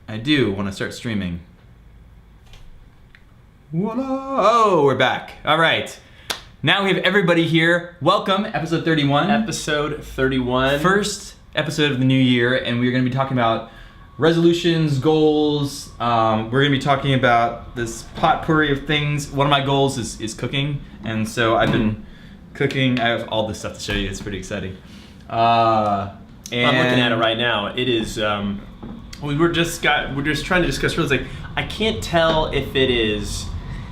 I do want to start streaming. Whoa, we're back. All right. Now we have everybody here. Welcome, episode 31. Episode 31. First episode of the new year, and we're going to be talking about resolutions, goals. We're going to be talking about this potpourri of things. One of my goals is cooking, and so I've been cooking. I have all this stuff to show you. It's pretty exciting. And I'm looking at it right now. It is. We're just trying to discuss rules. Like, I can't tell if it is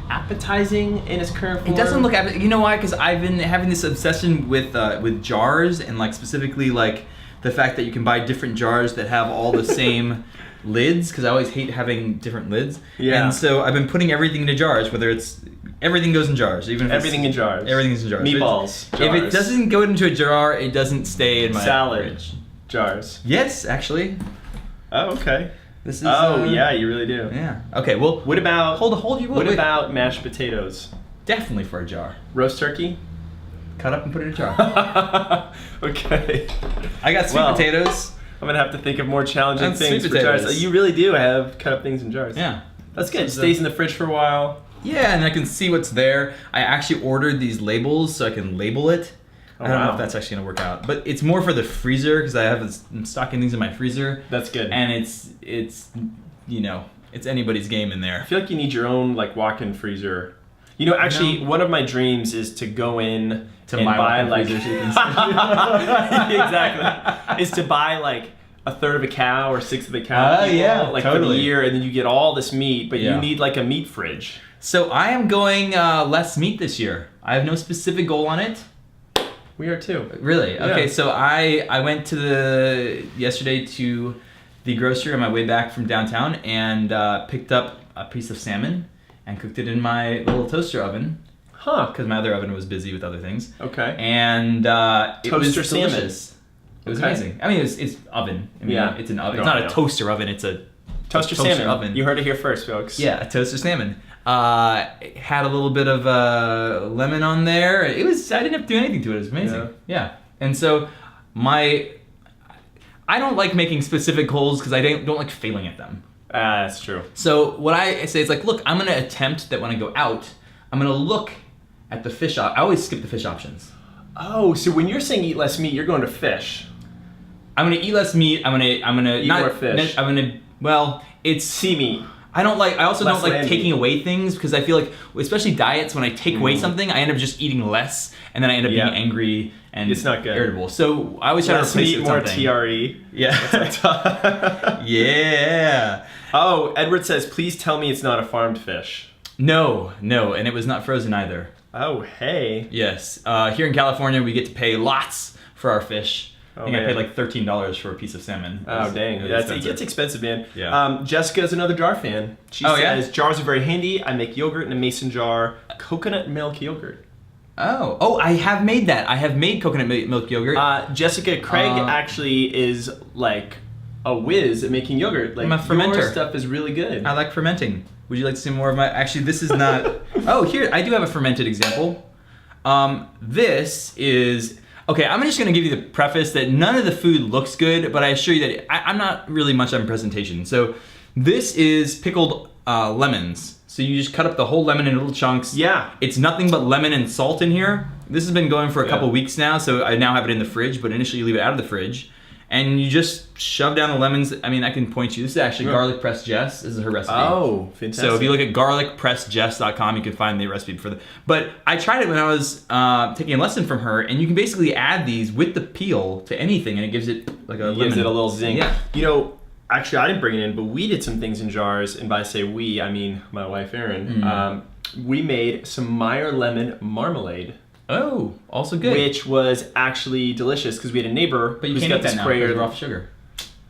appetizing in its current form. It doesn't look appetizing. You know why? Because I've been having this obsession with jars, and like specifically like the fact that you can buy different jars that have all the same lids. Because I always hate having different lids. Yeah. And so I've been putting everything into jars. Whether it's everything goes in jars, even if everything in jars. Everything is in jars. Meatballs. If Jars. it doesn't go into a jar, it doesn't stay in my salad fridge. Jars. Yes, actually. Oh, okay. This is. Yeah, you really do. Yeah. Okay. Well. What about What about mashed potatoes? Definitely for a jar. Roast turkey? Cut up and put it in a jar. Okay. I got sweet potatoes. I'm gonna have to think of more challenging And things sweet for jars. potatoes. You really do have cut up things in jars. Yeah. That's good. It stays in the fridge for a while. Yeah, and I can see what's there. I actually ordered these labels so I can label it. I don't know if that's actually gonna work out, but it's more for the freezer because I'm stocking things in my freezer. That's good. And it's you know, it's anybody's game in I there. feel like you need your own like walk-in freezer. You know, actually, one of my dreams is to go in To and my buy walk-in like freezer so you can exactly is to buy like a third of a cow or sixth of a cow. Yeah, like totally. for the year, and then you get all this meat, but Yeah. you need like a meat fridge. So I am going less meat this year. I have no specific goal on it. We are too. Really? Yeah. Okay, so I went yesterday to the grocery on my way back from downtown and picked up a piece of salmon and cooked it in my little toaster oven. Huh. Because my other oven was busy with other things. Okay. And it was Toaster salmon. delicious. It was Okay. amazing. I mean, it's oven. I mean, Yeah. it's an oven. No, It's not I a know. toaster oven. It's a Toaster toaster salmon. oven. You heard it here first, folks. Yeah, a toaster salmon. It had a little bit of lemon on there. I didn't have to do anything to it. It was amazing. Yeah. And so I don't like making specific goals because I don't like failing at them. That's true. So what I say is like, look, I'm going to attempt that when I go out, I'm going to look at the fish I always skip the fish options. Oh, so when you're saying eat less meat, you're going to fish. I'm going to eat less meat. I'm going to Eat more fish. I'm going to, well, it's Sea meat. I also Less don't like land taking meat. away things because I feel like, especially diets, when I take away something, I end up just eating less, and then I end up being angry and It's not good. irritable. So I always try to Less replace meat, it with more something. TRE. Yeah. Yeah. Oh, Edward says, please tell me it's not a farmed fish. No, and it was not frozen either. Oh, hey. Yes. Here in California, we get to pay lots for our fish. I think I man. paid like $13 for a piece of salmon. Oh, dang. It's expensive, man. Yeah. Jessica's another jar fan. She says, jars are very handy. I make yogurt in a mason jar. Coconut milk yogurt. Oh, I have made that. I have made coconut milk yogurt. Jessica, Craig actually is like a whiz at making yogurt. Like, I'm a fermenter. your stuff is really good. I like fermenting. Would you like to see more of my... Actually, this is not... Oh, here, I do have a fermented example. This is... Okay, I'm just going to give you the preface that none of the food looks good, but I assure you that I'm not really much on presentation. So this is pickled lemons. So you just cut up the whole lemon in little chunks. Yeah. It's nothing but lemon and salt in here. This has been going for a couple weeks now, so I now have it in the fridge, but initially you leave it out of the fridge. And you just shove down the lemons. I mean, I can point you. This is actually garlic pressed Jess. This is her recipe. Oh, fantastic. So if you look at garlicpressedjess.com, you can find the recipe for the. But I tried it when I was taking a lesson from her, and you can basically add these with the peel to anything, and it gives it like a gives it a little zing. Yeah. You know, actually, I didn't bring it in, but we did some things in jars, and by say we, I mean my wife Erin. We made some Meyer lemon marmalade. Oh, also good. Which was actually delicious because we had a neighbor But you who's can't got eat this that now sprayer. because we're off sugar.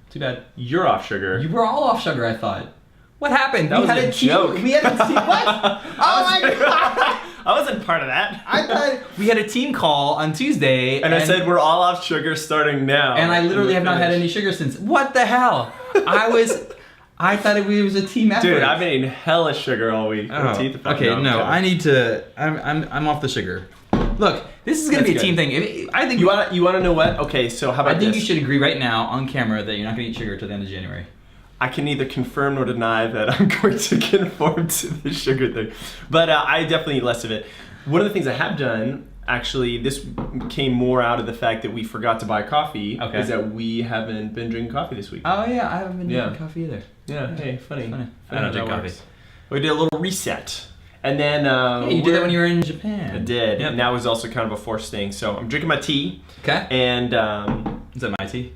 Too bad. You're off sugar. You were all off sugar, I thought. What happened? That was a joke. We had a team. What? Oh my god! I wasn't part of that. I thought we had a team call on Tuesday, and I said we're all off sugar starting now. And I literally have not had any sugar since. What the hell? I thought it was a team effort. Dude, I've been eating hella sugar all week. I need to. I'm off the sugar. Look, this is gonna be a team thing. I think you want to know what? Okay, so how about I think this? you should agree right now on camera that you're not gonna eat sugar till the end of January. I can neither confirm nor deny that I'm going to conform to the sugar thing. But I definitely eat less of it. One of the things I have done, actually, this came more out of the fact that we forgot to buy coffee, is that we haven't been drinking coffee this week. Oh yeah, I haven't been drinking coffee either. Yeah, hey, funny. I don't drink coffee. We did a little reset. And then... you did that when you were in Japan. I did. Yep. And that was also kind of a forced thing. So I'm drinking my tea. Okay. And... is that my tea?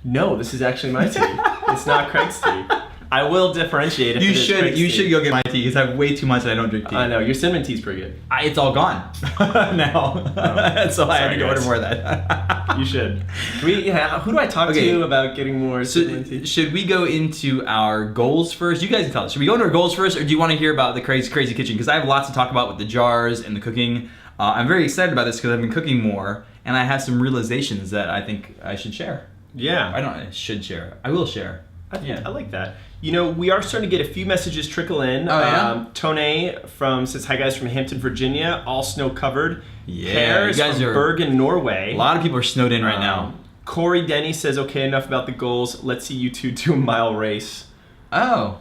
No, this is actually my tea. It's not Craig's tea. I will differentiate if you it is should. Craig's You tea. should go get my tea because I have way too much and I don't drink tea. I know. Your cinnamon tea's pretty good. It's all gone now. So I had to go order more of that. You should. Who do I talk to about getting more cinnamon tea? Should we go into our goals first? You guys can tell us. Should we go into our goals first, or do you want to hear about the crazy kitchen? Because I have lots to talk about with the jars and the cooking. I'm very excited about this because I've been cooking more, and I have some realizations that I think I should share. Yeah. I should share. I will share. I like that. You know, we are starting to get a few messages trickle in. Oh, yeah? Tone says, hi guys from Hampton, Virginia, all snow covered. Yeah, Pears you guys from are... Bergen, Norway. A lot of people are snowed in right now. Corey Denny says, okay, enough about the goals. Let's see you two do a mile race. Oh.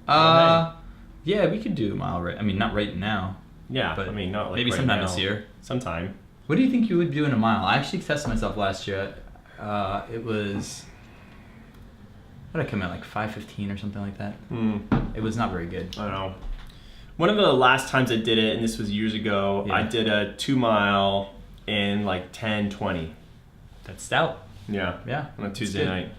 Yeah, we could do a mile race. I mean, not right now. Yeah, but I mean, not like maybe right sometime now. this year. Sometime. What do you think you would do in a mile? I actually tested myself last year. It was... What did I come out, like 5:15 or something like that? It was not very good. I don't know. One of the last times I did it, and this was years ago, I did a 2 mile in like 10:20. That's stout. Yeah. Yeah. On a Tuesday night.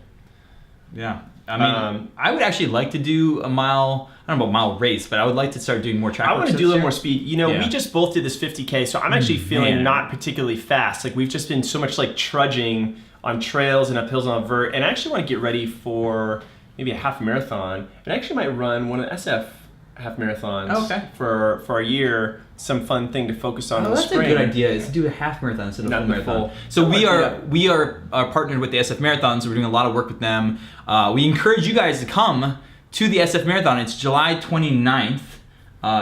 Yeah. I mean, I would actually like to do a mile, I don't know about mile race, but I would like to start doing more track. I want to do a little more speed. You know, we just both did this 50K, so I'm actually feeling not particularly fast. Like, we've just been so much like trudging on trails and up hills and on vert, and I actually want to get ready for maybe a half marathon. And I actually might run one of the SF half marathons for our year. Some fun thing to focus on in the spring. That's a good idea, is to do a half marathon instead of a full marathon. Full. So we are partnered with the SF Marathon, so we're doing a lot of work with them. We encourage you guys to come to the SF Marathon. It's July 29th.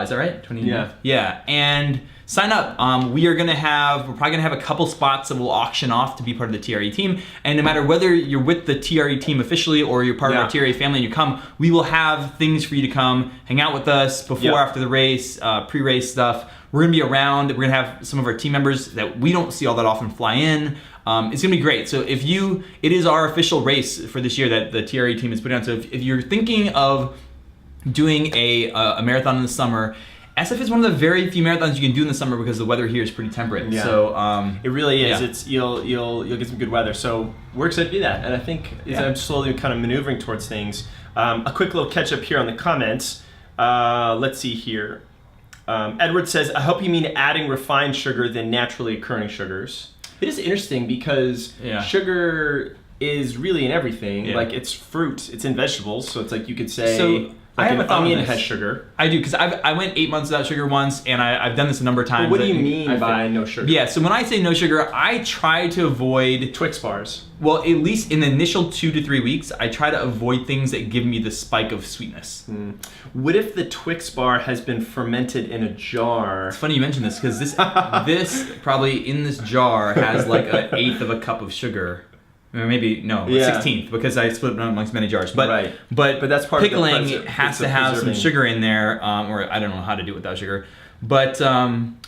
Is that right? 29th? Yeah. Yeah, and sign up. We're probably gonna have a couple spots that we'll auction off to be part of the TRE team. And no matter whether you're with the TRE team officially or you're part of our TRE family and you come, we will have things for you to come, hang out with us before, after the race, pre-race stuff. We're gonna be around. We're gonna have some of our team members that we don't see all that often fly in. It's gonna be great. So it is our official race for this year that the TRE team is putting on. So if you're thinking of doing a marathon in the summer, SF is one of the very few marathons you can do in the summer because the weather here is pretty temperate. Yeah. So it really is. It's you'll get some good weather. So we're excited to do that. And I think I'm slowly kind of maneuvering towards things. A quick little catch up here on the comments. Let's see here. Edward says, I hope you mean adding refined sugar than naturally occurring sugars. It is interesting because sugar is really in everything. Like, it's fruit, it's in vegetables, so it's like you could say I have an onion has sugar. I do, because I went 8 months without sugar once, and I've done this a number of times. But what do you mean by no sugar? Yeah, so when I say no sugar, I try to avoid Twix bars. Well, at least in the initial 2 to 3 weeks, I try to avoid things that give me the spike of sweetness. What if the Twix bar has been fermented in a jar? It's funny you mention this, because this probably in this jar has like 1/8 of a cup of sugar. Or maybe, no, 1/16th, because I split it amongst many jars. But that's part pickling of the has to have some sugar in there, or I don't know how to do it without sugar. But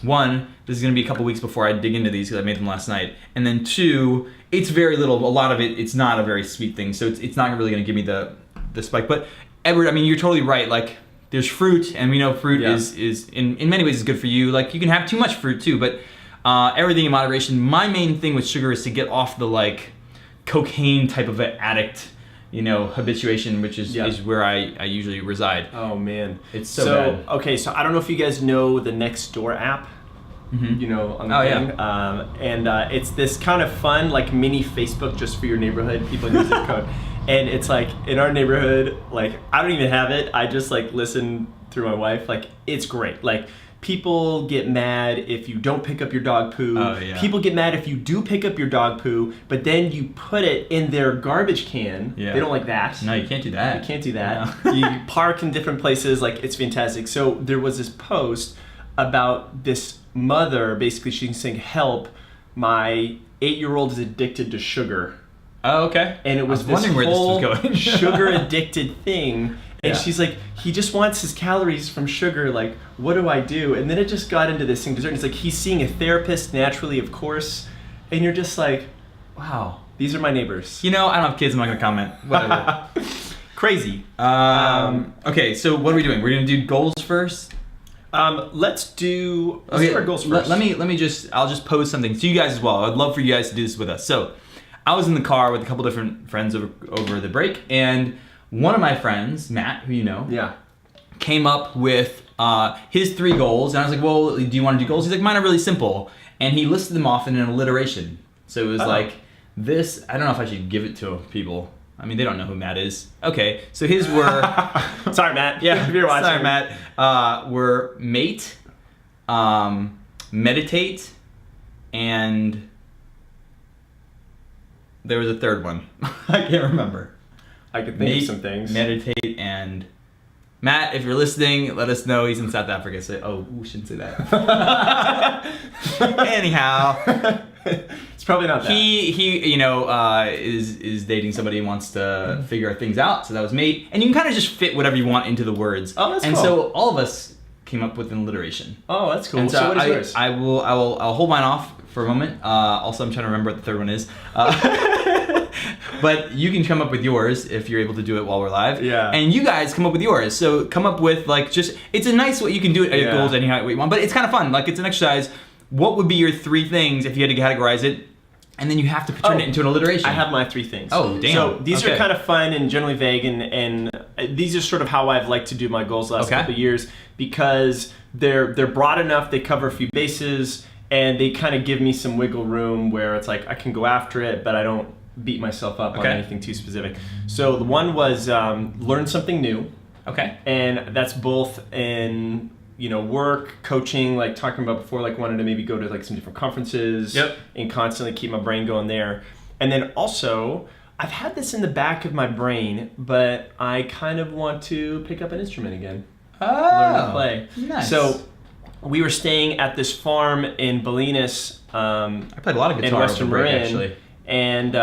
one, this is going to be a couple weeks before I dig into these because I made them last night. And then two, it's very little. A lot of it, it's not a very sweet thing, so it's not really going to give me the spike. But Edward, I mean, you're totally right. Like, there's fruit, and we know fruit is in many ways is good for you. Like, you can have too much fruit too, but everything in moderation. My main thing with sugar is to get off the cocaine type of an addict, habituation, which is where I usually reside. Oh man, it's so bad. Okay, so I don't know if you guys know the Nextdoor app. On the thing. And it's this kind of fun mini Facebook just for your neighborhood. People use zip code, and it's like in our neighborhood. I don't even have it. I just listen through my wife. It's great. People get mad if you don't pick up your dog poo. Oh, yeah. People get mad if you do pick up your dog poo, but then you put it in their garbage can. Yeah. They don't like that. No, you can't do that. You can't do that. No. You park in different places. It's fantastic. So there was this post about this mother. Basically, she's saying, help, my 8-year-old is addicted to sugar. Oh, okay. And it was this wondering where this whole was going. sugar addicted thing. And Yeah. she's like, he just wants his calories from sugar. Like, what do I do? And then it just got into this thing. Dessert. And it's like he's seeing a therapist naturally, of course. And you're just like, Wow. these are my neighbors. You know, I don't have kids. I'm not gonna comment. Whatever. Crazy. Okay, so what are we doing? We're gonna do goals first. Let's do our goals first. Let me just. I'll just pose something to you guys as well. I'd love for you guys to do this with us. So, I was in the car with a couple different friends over the break, and one of my friends, Matt, who you know, Yeah. came up with his 3 goals, and I was like, "Well, do you want to do goals?" He's like, "Mine are really simple," and he listed them off in an alliteration. So it was like this. I don't know if I should give it to people. I mean, they don't know who Matt is. Okay, so his were. Sorry, Matt. Yeah, if you're watching. sorry, Matt. Were mate, meditate, and there was a third one. I can't remember. I could think of some things. Meditate, and Matt, if you're listening, let us know. He's in South Africa. So, we shouldn't say that. Anyhow. It's probably not that. He is dating somebody and wants to figure things out. So that was mate, and you can kind of just fit whatever you want into the words. Oh, that's and cool. so all of us came up with an alliteration. Oh, that's cool. And So what is yours? I'll hold mine off for a moment. Also, I'm trying to remember what the third one is. But you can come up with yours if you're able to do it while we're live. Yeah. And you guys come up with yours. So come up with it's a nice way you can do it at your goals any way you want. But it's kind of fun. Like it's an exercise. What would be your 3 things if you had to categorize it? And then you have to turn it into an alliteration. I have my 3 things. Oh, damn. So these Okay. are kind of fun and generally vague, and these are sort of how I've liked to do my goals the last couple of years because they're broad enough, they cover a few bases, and they kind of give me some wiggle room where it's like I can go after it, but I don't beat myself up on anything too specific. So the one was learn something new. Okay. And that's both in work, coaching, like talking about before, like wanted to maybe go to like some different conferences and constantly keep my brain going there. And then also, I've had this in the back of my brain, but I kind of want to pick up an instrument again. Learn to play. Nice. So we were staying at this farm in Bolinas. I played a lot of guitar in Western over break, Marin, actually. And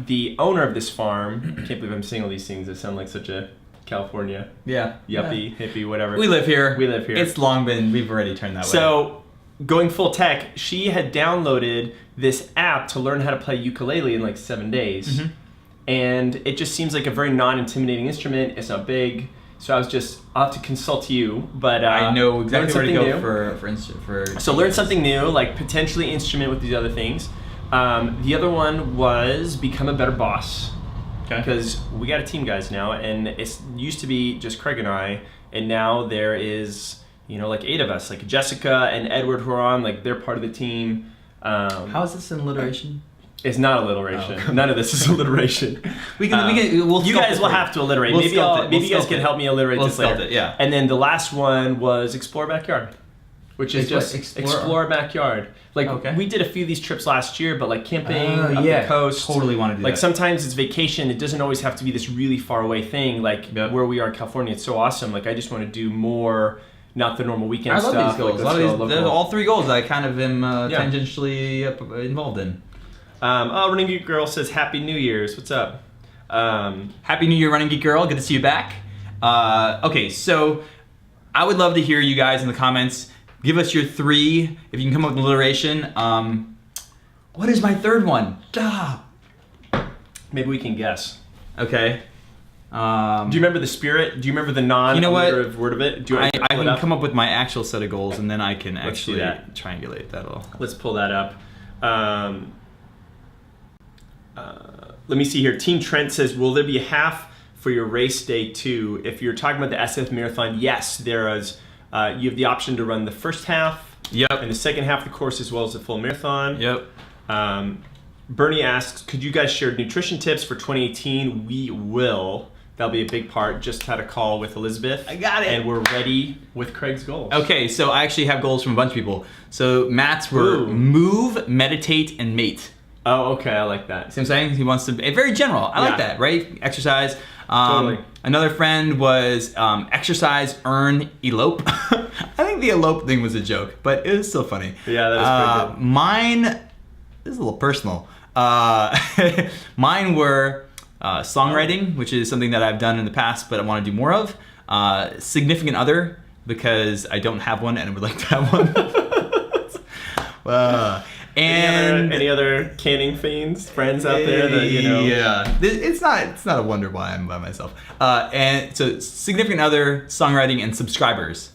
the owner of this farm, I can't believe I'm saying all these things. I sound like such a California yuppie, hippie, whatever. We live here. It's long been, we've already turned that way. So, going full tech, she had downloaded this app to learn how to play ukulele in like 7 days. Mm-hmm. And it just seems like a very non-intimidating instrument. It's not big. So I'll have to consult you, but I know exactly where to go new. for So learn something new, like potentially instrument with these other things. The other one was become a better boss. Okay. Because we got a team, guys, now, and it used to be just Craig and I, and now there is, like 8 of us, like Jessica and Edward who are on, like they're part of the team. How is this an alliteration? It's not alliteration. Oh. None of this is alliteration. You guys will have to alliterate. Maybe you guys can help me alliterate this later. Yeah. And then the last one was explore backyard, which is just explore backyard. Like we did a few of these trips last year, but like camping up the coast. Totally want to do that. Like sometimes it's vacation. It doesn't always have to be this really far away thing. Like where we are in California, it's so awesome. Like I just want to do more, not the normal weekend stuff. I love these goals. Like, all 3 goals I kind of am tangentially involved in. Running Geek Girl says Happy New Year's. What's up? Happy New Year, Running Geek Girl. Good to see you back. Okay, so I would love to hear you guys in the comments. Give us your 3, if you can come up with an alliteration. What is my 3rd one? Duh. Maybe we can guess. Okay. Do you remember the spirit? Do you remember the non-alliterative word of it? I can come up with my actual set of goals, and then I can actually triangulate that all. Let's pull that up. Let me see here. Team Trent says, will there be a half for your race day 2? If you're talking about the SF Marathon, yes, there is. You have the option to run the first half and the second half of the course as well as the full marathon. Bernie asks, could you guys share nutrition tips for 2018? We will. That'll be a big part. Just had a call with Elizabeth. I got it. And we're ready with Craig's goals. Okay, so I actually have goals from a bunch of people. So Matt's were move, meditate, and mate. Oh, okay. I like that. See what I'm saying? He wants to be very general. I like that, right? Exercise. Totally. Another friend was exercise, earn, elope. I think the elope thing was a joke, but it was still funny. Yeah, that is pretty good. Mine, this is a little personal. Mine were songwriting, which is something that I've done in the past, but I want to do more of. Significant other, because I don't have one and I would like to have one. And any other canning friends out there that you know? Yeah, it's not a wonder why I'm by myself. And so significant other, songwriting, and subscribers,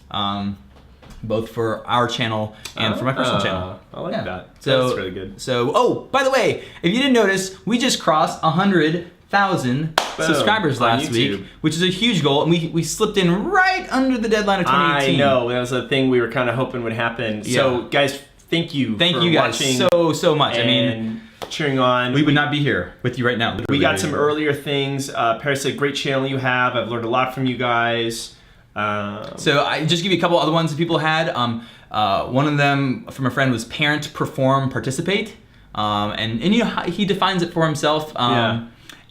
both for our channel and for my personal channel. I like that. So that's really good. So, oh, by the way, if you didn't notice, we just crossed 100,000 subscribers last week, which is a huge goal, and we slipped in right under the deadline of 2018. I know, that was a thing we were kind of hoping would happen. Yeah. So, guys, thank you guys watching so much. I mean, cheering on. We would not be here with you right now. We got some earlier things. Paris said, great channel you have. I've learned a lot from you guys. So I just give you a couple other ones that people had. One of them from a friend was parent, perform, participate. And you know, he defines it for himself.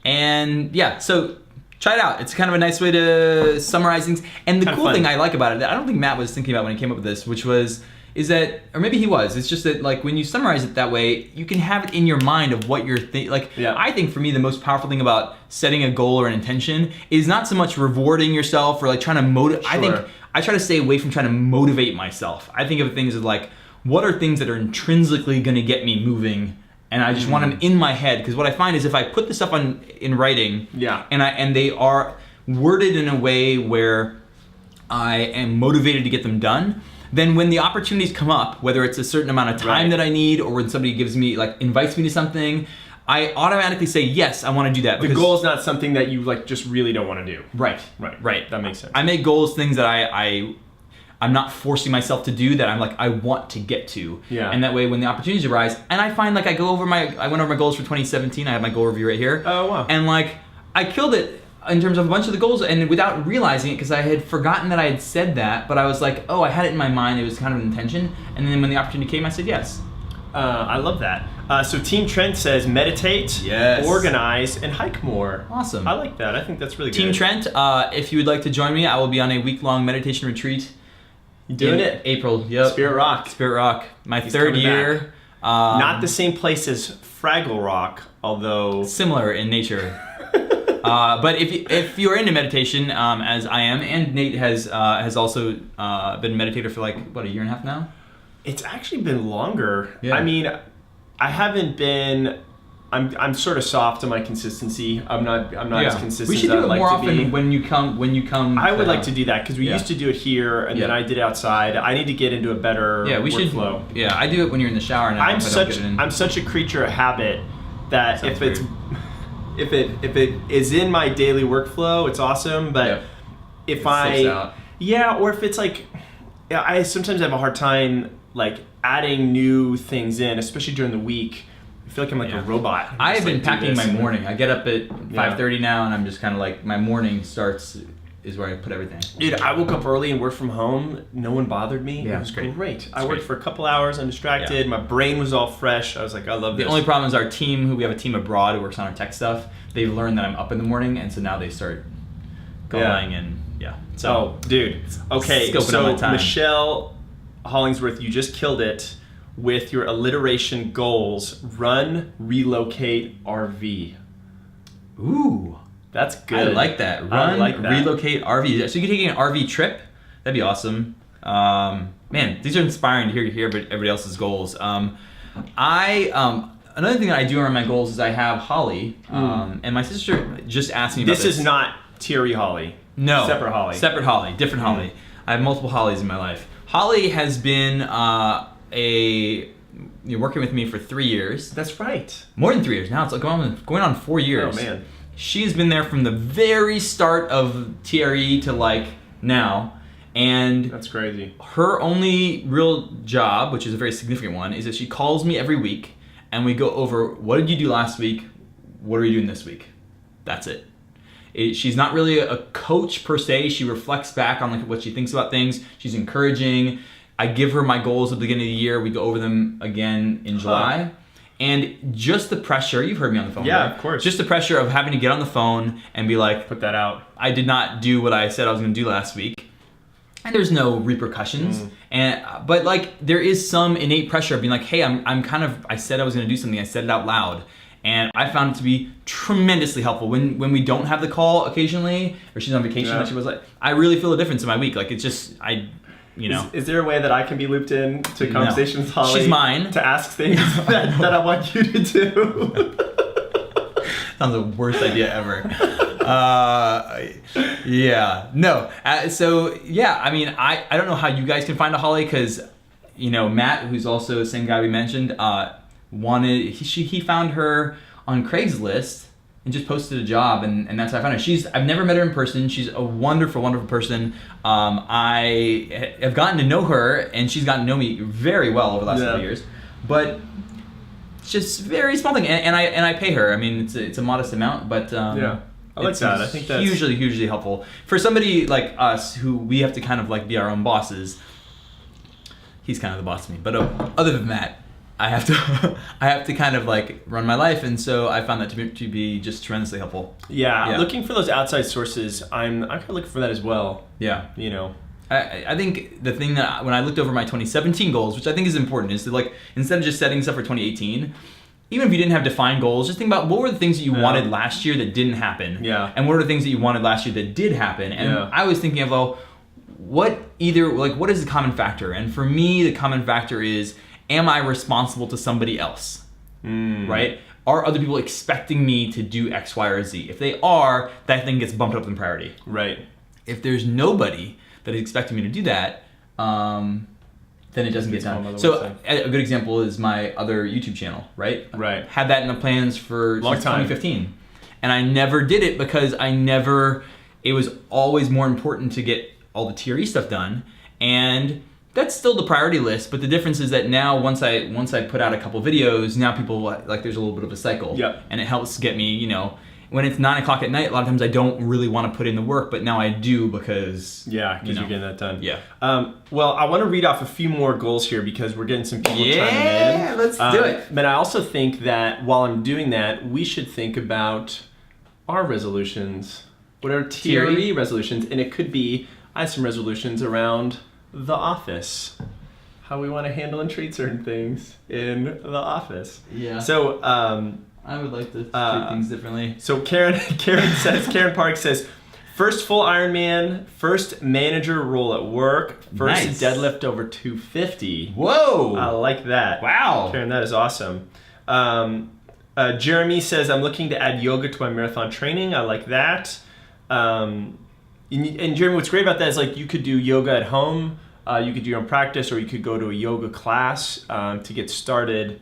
And yeah, so try it out. It's kind of a nice way to summarize things. And the cool thing I like about it, that I don't think Matt was thinking about when he came up with this, is that, or maybe he was, it's just that like when you summarize it that way, you can have it in your mind of what you're thinking. I think for me, the most powerful thing about setting a goal or an intention is not so much rewarding yourself or like trying to motivate. Sure. I think I try to stay away from trying to motivate myself. I think of things as like, what are things that are intrinsically gonna get me moving? And I just want them in my head, because what I find is if I put this stuff in writing, and they are worded in a way where I am motivated to get them done, then when the opportunities come up, whether it's a certain amount of time that I need, or when somebody invites me to something, I automatically say, yes, I want to do that. The goal is not something that you just really don't want to do. Right. That makes sense. I make goals things that I'm not forcing myself to do, that I'm like, I want to get to. Yeah. And that way when the opportunities arise, and I find like I went over my goals for 2017, I have my goal review right here. Oh, wow. And like, I killed it in terms of a bunch of the goals, and without realizing it, because I had forgotten that I had said that, but I was like, oh, I had it in my mind, it was kind of an intention, and then when the opportunity came, I said yes. I love that. So Team Trent says meditate, organize, and hike more. Awesome. I like that. I think that's really good. Team Trent, if you would like to join me, I will be on a week-long meditation retreat. You doing it? April, yep. Spirit Rock. My third year. Not the same place as Fraggle Rock, although... Similar in nature. But if you're into meditation, as I am, and Nate has also been a meditator for like, what, a year and a half now? It's actually been longer. Yeah. I mean, I haven't been... I'm sort of soft on my consistency. I'm not as consistent. We should as do I'd it more like to often be. when you come. I would like to do that, because we used to do it here, and then I did it outside. I need to get into a better workflow. Yeah, I do it when you're in the shower now. I'm such a creature of habit that if it is in my daily workflow, it's awesome. But if or if it's like, I sometimes have a hard time like adding new things in, especially during the week. I feel like I'm like a robot. I have been packing my morning. I get up at 5:30 now, and I'm just kind of like, my morning is where I put everything. Dude, I woke up early and worked from home. No one bothered me. Yeah, it was great. I worked for a couple hours undistracted. Yeah. My brain was all fresh. I was like, I love this. The only problem is our team, we have a team abroad who works on our tech stuff. They've learned that I'm up in the morning, and so now they start going and So, dude. Okay, so Michelle Hollingsworth, you just killed it with your alliteration goals. Run, relocate, RV. Ooh. That's good. I like that. Run, relocate, RV. So you're taking an RV trip? That'd be awesome. Man, these are inspiring to hear everybody else's goals. Another thing that I do around my goals is I have Holly, and my sister just asked me about this. This is not TRE Holly. No. Separate Holly. Separate Holly. Different Holly. I have multiple Hollies in my life. Holly has been working with me for 3 years. That's right. More than 3 years now. It's like going on 4 years. Oh, man. She's been there from the very start of TRE to like now. And that's crazy. Her only real job, which is a very significant one, is that she calls me every week and we go over, what did you do last week? What are you doing this week? That's it. She's not really a coach per se. She reflects back on like what she thinks about things. She's encouraging. I give her my goals at the beginning of the year. We go over them again in July. And just the pressure, you've heard me on the phone. Yeah, right? Of course. Just the pressure of having to get on the phone and be like, put that out. I did not do what I said I was going to do last week. And there's no repercussions. But like there is some innate pressure of being like, hey, I said I was going to do something. I said it out loud. And I found it to be tremendously helpful. When we don't have the call occasionally, or she's on vacation, like she was like, I really feel a difference in my week. Like it's just, you know. Is there a way that I can be looped in to conversations with Holly? She's mine. To ask things that I want you to do. Sounds the worst idea ever. Yeah, no. So yeah, I mean, I don't know how you guys can find a Holly, because, you know, Matt, who's also the same guy we mentioned, he found her on Craigslist and just posted a job, and that's how I found her. I've never met her in person. She's a wonderful, wonderful person. I have gotten to know her, and she's gotten to know me very well over the last couple years. But it's just very small thing, and I pay her. I mean, it's a modest amount, but I like that. I think that's hugely helpful for somebody like us who we have to kind of like be our own bosses. He's kind of the boss of me, but other than that, I have to kind of like run my life, and so I found that to be just tremendously helpful. Yeah, looking for those outside sources, I'm kind of looking for that as well. Yeah, you know. I think the thing that when I looked over my 2017 goals, which I think is important, is to like, instead of just setting stuff for 2018, even if you didn't have defined goals, just think about what were the things that you wanted last year that didn't happen. Yeah. And what are the things that you wanted last year that did happen? And I was thinking of, well, what is the common factor? And for me, the common factor is, am I responsible to somebody else? Right? Are other people expecting me to do X, Y, or Z? If they are, that thing gets bumped up in priority. Right. If there's nobody that is expecting me to do that, then it doesn't get done. So a good example is my other YouTube channel, right? Right. Had that in the plans for long time. 2015. And I never did it because it was always more important to get all the TRE stuff done. And that's still the priority list, but the difference is that now once I put out a couple videos, now people like there's a little bit of a cycle. Yep. And it helps get me, you know, when it's 9 o'clock at night, a lot of times I don't really want to put in the work, but now I do because you're getting that done. Yeah. Well, I want to read off a few more goals here because we're getting some people chiming in. Yeah, let's do it. But I also think that while I'm doing that, we should think about our resolutions. What are TRE resolutions? And it could be, I have some resolutions around the office. How we want to handle and treat certain things in the office. Yeah. So, I would like to treat things differently. So Karen Park says, first full Ironman, first manager role at work, first deadlift over 250. Whoa! I like that. Wow. Karen, that is awesome. Jeremy says, I'm looking to add yoga to my marathon training. I like that. And Jeremy, what's great about that is like you could do yoga at home, you could do your own practice, or you could go to a yoga class to get started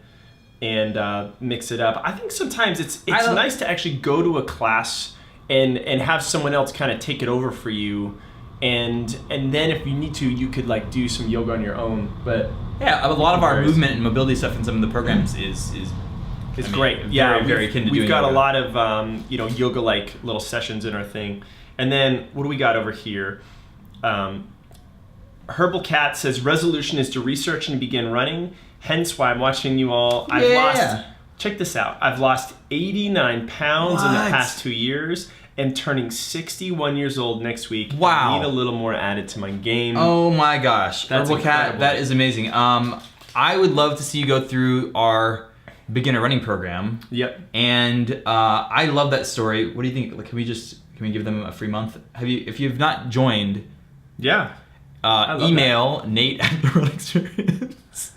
and mix it up. I think sometimes it's nice to actually go to a class and have someone else kind of take it over for you, and then if you need to, you could like do some yoga on your own. But yeah, a lot of our movement and mobility stuff in some of the programs is great. Yeah, very akin to we've got yoga. A lot of yoga like little sessions in our thing. And then what do we got over here? Herbal Cat says resolution is to research and begin running. Hence why I'm watching you all. Check this out. I've lost 89 pounds in the past 2 years and turning 61 years old next week. Wow. I need a little more added to my game. Oh my gosh. That's Herbal Cat, incredible. that is amazing. I would love to see you go through our beginner running program. Yep. And I love that story. What do you think? Like, can we give them a free month? If you've not joined, email Nate at the Run Experience,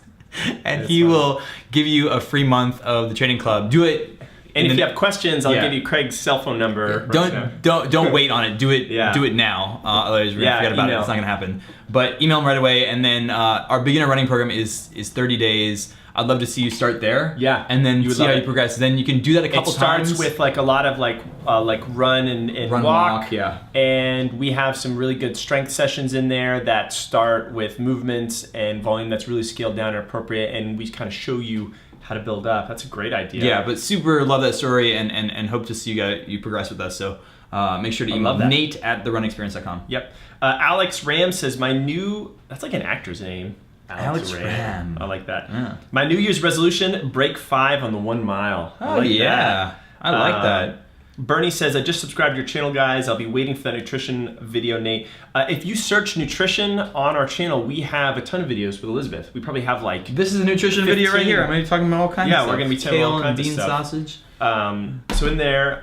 and he will give you a free month of the training club. Do it. And if you have questions, I'll give you Craig's cell phone number. Don't wait on it. Do it. Do it now. Otherwise, we're gonna forget about it. It's not gonna happen. But email them right away. And then our beginner running program is 30 days. I'd love to see you start there. Yeah. And then see how you progress. Then you can do that a couple times. It starts with like a lot of like run and walk. Yeah. And we have some really good strength sessions in there that start with movements and volume that's really scaled down and appropriate. And we kind of show you how to build up. That's a great idea. Yeah, but super love that story and hope to see you progress with us. So make sure to email Nate at therunexperience.com. Yep. Alex Ram says, that's like an actor's name. Alex Ram. I like that. Yeah. My New Year's resolution, break 5 on the 1 mile. I like that. Bernie says, I just subscribed to your channel, guys. I'll be waiting for that nutrition video, Nate. If you search nutrition on our channel, we have a ton of videos with Elizabeth. We probably have like... This is a nutrition video right here. I'm going to be talking about all kinds of stuff. Yeah, we're going to be talking about all kinds of bean stuff. sausage. So in there,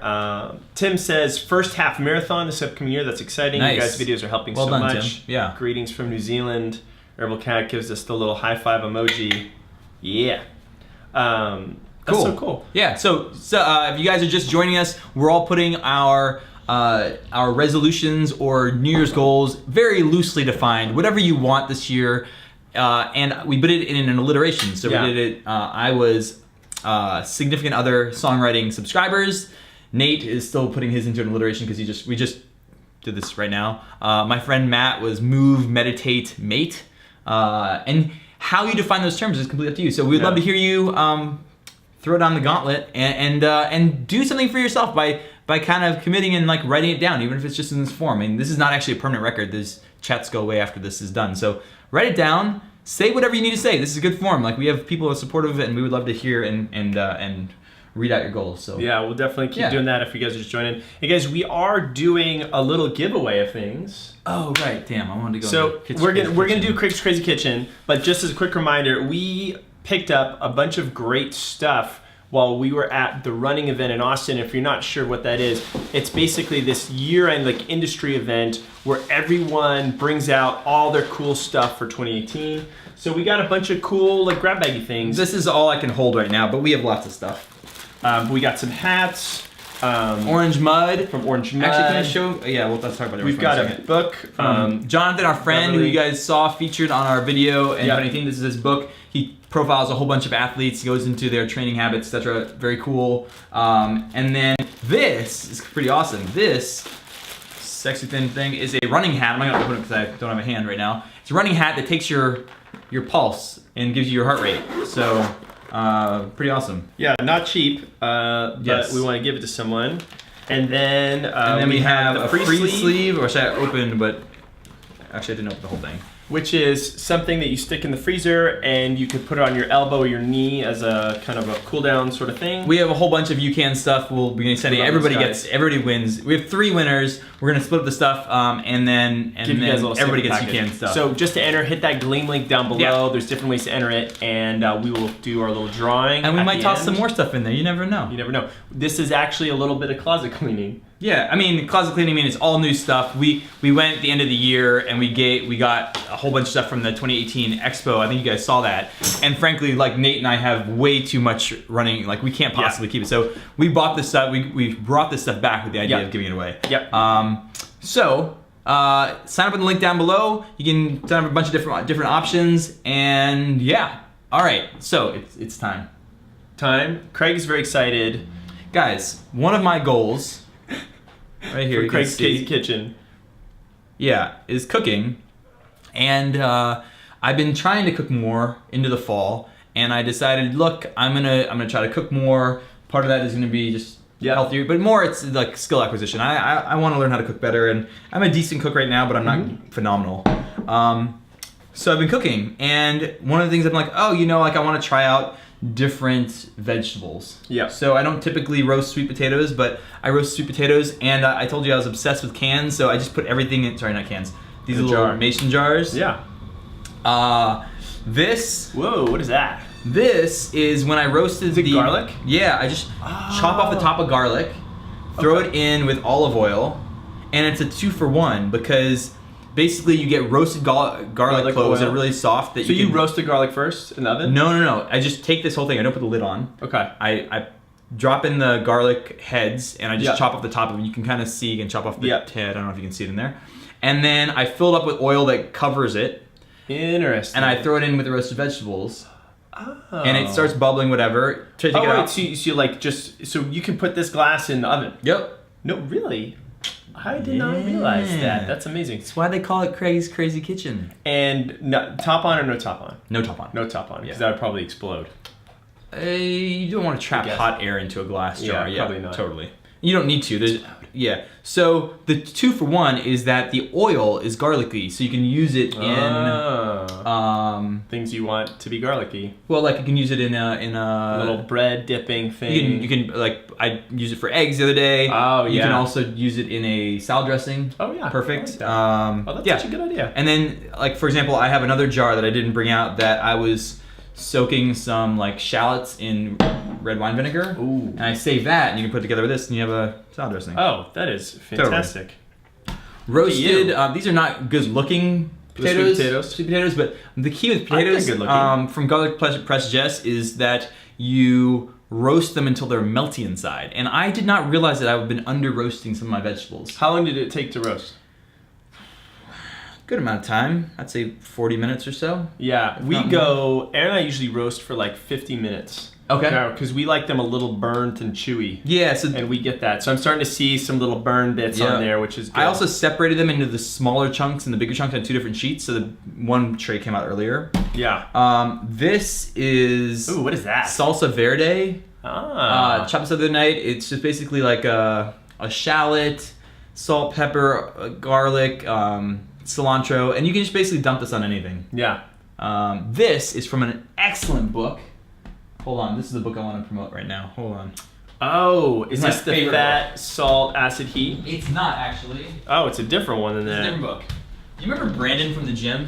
Tim says, first half marathon this upcoming year. That's exciting. Nice. You guys' videos are helping Well so done, much. Tim. Yeah. Greetings from New Zealand. Herbal Cat gives us the little high five emoji. Yeah. That's so cool. Yeah. So if you guys are just joining us, we're all putting our resolutions or New Year's goals very loosely defined, whatever you want this year, and we put it in an alliteration. So we did it. I was significant other songwriting subscribers. Nate is still putting his into an alliteration because we just did this right now. My friend Matt was move, meditate, mate, and how you define those terms is completely up to you. So we'd love to hear you throw down the gauntlet and do something for yourself by kind of committing and like writing it down, even if it's just in this form. I mean, this is not actually a permanent record. These chats go away after this is done. So write it down. Say whatever you need to say. This is a good form. Like, we have people who are supportive of it, and we would love to hear and read out your goals. So yeah, we'll definitely keep doing that if you guys are just joining. Hey guys, we are doing a little giveaway of things. Oh right, damn! I wanted to go. So we're gonna do Craig's Crazy Kitchen, but just as a quick reminder, we picked up a bunch of great stuff while we were at the running event in Austin. If you're not sure what that is, it's basically this year-end like industry event where everyone brings out all their cool stuff for 2018. So we got a bunch of cool like grab baggy things. This is all I can hold right now, but we have lots of stuff. We got some hats. Orange Mud. From Orange Mud. Actually, can I show? Yeah, well, let's talk about it. We've got a book. Jonathan, our friend, who you guys saw featured on our video and anything. This is his book. He profiles a whole bunch of athletes. He goes into their training habits, etc. Very cool. And then this is pretty awesome. This sexy thin thing is a running hat. I'm not gonna open it because I don't have a hand right now. It's a running hat that takes your pulse and gives you your heart rate. So pretty awesome. Yeah, not cheap, but we want to give it to someone. And then we have a free sleeve, which I opened, but actually I didn't open the whole thing. Which is something that you stick in the freezer and you could put it on your elbow or your knee as a kind of a cool down sort of thing. We have a whole bunch of UCAN stuff. We'll be sending. Everybody wins. We have 3 winners. We're gonna split up the stuff, and then everybody gets UCAN stuff. So just to enter, hit that Gleam link down below. There's different ways to enter it, and we will do our little drawing. And we might toss some more stuff in there. You never know. You never know. This is actually a little bit of closet cleaning. Yeah, I mean, closet cleaning means it's all new stuff. We went at the end of the year and we got a whole bunch of stuff from the 2018 Expo. I think you guys saw that. And frankly, like Nate and I have way too much running. Like we can't possibly keep it. So we bought this stuff. We brought this stuff back with the idea of giving it away. Yep. So sign up in the link down below. You can sign up a bunch of different options. And yeah, all right. So it's time. Craig is very excited. Guys, one of my goals. Right here, for Craig's Crazy Kitchen. Yeah, is cooking, and I've been trying to cook more into the fall, and I decided, look, I'm gonna try to cook more. Part of that is gonna be just healthier, but more it's like skill acquisition. I want to learn how to cook better, and I'm a decent cook right now, but I'm not phenomenal. So I've been cooking, and one of the things I'm like, oh, like I want to try out different vegetables. Yeah. So I don't typically roast sweet potatoes, but I roast sweet potatoes, and I told you I was obsessed with cans, so I just put everything in. Sorry, not cans. These little mason jars. Yeah. This. Whoa! What is that? This is when I roasted the garlic. Yeah, I just chop off the top of garlic, throw it in with olive oil, and it's a 2-for-1 because. Basically, you get roasted garlic cloves that are really soft. So you roast the garlic first in the oven? No. I just take this whole thing. I don't put the lid on. Okay. I drop in the garlic heads, and I just chop off the top of it. You can kind of see, you can chop off the head. I don't know if you can see it in there. And then I fill it up with oil that covers it. Interesting. And I throw it in with the roasted vegetables. Oh. And it starts bubbling, whatever. Take it out. So you can put this glass in the oven? Yep. No, really? I did not realize that. That's amazing. That's why they call it Craig's Crazy Kitchen. And top on or no top on? No top on. No top on, because that would probably explode. You don't want to trap hot air into a glass jar. Yeah, probably not. Totally. You don't need to. So the 2-for-1 is that the oil is garlicky, so you can use it in things you want to be garlicky. Well, like you can use it in a little bread dipping thing. You can like I used it for eggs the other day. Oh yeah. You can also use it in a salad dressing. Oh yeah. Perfect. That's such a good idea. And then like for example, I have another jar that I didn't bring out that I was soaking some like shallots in red wine vinegar. Ooh. And I save that, and you can put it together with this, and you have a salad dressing. Oh, that is fantastic. Roasted. These are not good-looking potatoes. Sweet potatoes. But the key with potatoes, from Garlic Press Jess, is that you roast them until they're melty inside. And I did not realize that I've been under roasting some of my vegetables. How long did it take to roast? Good amount of time. I'd say 40 minutes or so. Yeah, Aaron and I usually roast for like 50 minutes. Okay. Because we like them a little burnt and chewy. Yeah, and we get that. So I'm starting to see some little burn bits on there, which is good. I also separated them into the smaller chunks and the bigger chunks on 2 different sheets, so the one tray came out earlier. Yeah. This is... Ooh, what is that? Salsa verde. Chopped this other night. It's just basically like a shallot, salt, pepper, garlic, cilantro, and you can just basically dump this on anything. Yeah. This is from an excellent book. Hold on, this is the book I want to promote right now. Hold on. Oh, is this the Fat, book. Salt, Acid, Heat? It's not actually. Oh, it's a different one than that. It's a different book. You remember Brandon from the gym?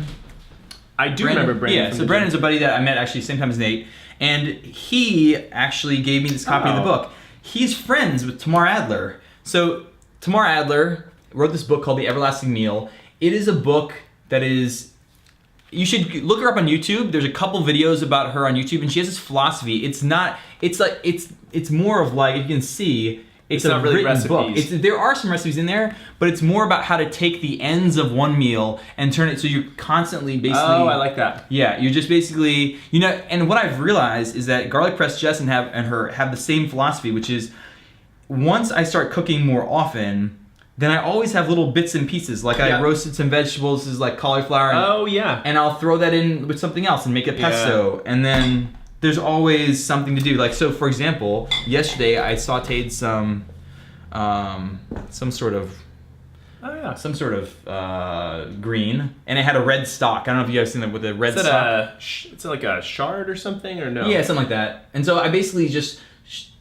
I do remember Brandon. Yeah, so Brandon's a buddy that I met actually same time as Nate, and he actually gave me this copy of the book. He's friends with Tamar Adler. So Tamar Adler wrote this book called The Everlasting Meal. It is a book that is... You should look her up on YouTube. There's a couple videos about her on YouTube, and she has this philosophy. It's more of like, you can see, it's a not really written book. recipes. There are some recipes in there, but it's more about how to take the ends of one meal and turn it so you're constantly basically... Oh, I like that. Yeah, you're just basically, and what I've realized is that Garlic Press Jess and her have the same philosophy, which is once I start cooking more often, then I always have little bits and pieces. Like I roasted some vegetables, this is like cauliflower. And I'll throw that in with something else and make a pesto. And then there's always something to do. Like, so for example, yesterday I sauteed some sort of green, and it had a red stalk. I don't know if you guys seen that with a red stalk. It's like a shard or something, or no? Yeah, something like that. And so I basically just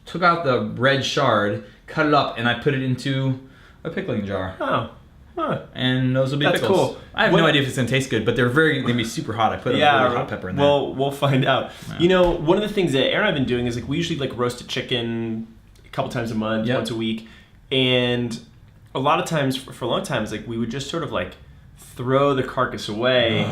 took out the red shard, cut it up, and I put it into a pickling jar. Oh. Huh. And those will be pickles. Cool. I have no idea if it's gonna taste good, but they're gonna be super hot. I put a little hot pepper in there. Well, we'll find out. Yeah. One of the things that Aaron and I have been doing is like we usually like roast a chicken a couple times a month, once a week, and a lot of times for a long time it's like we would just sort of like throw the carcass away.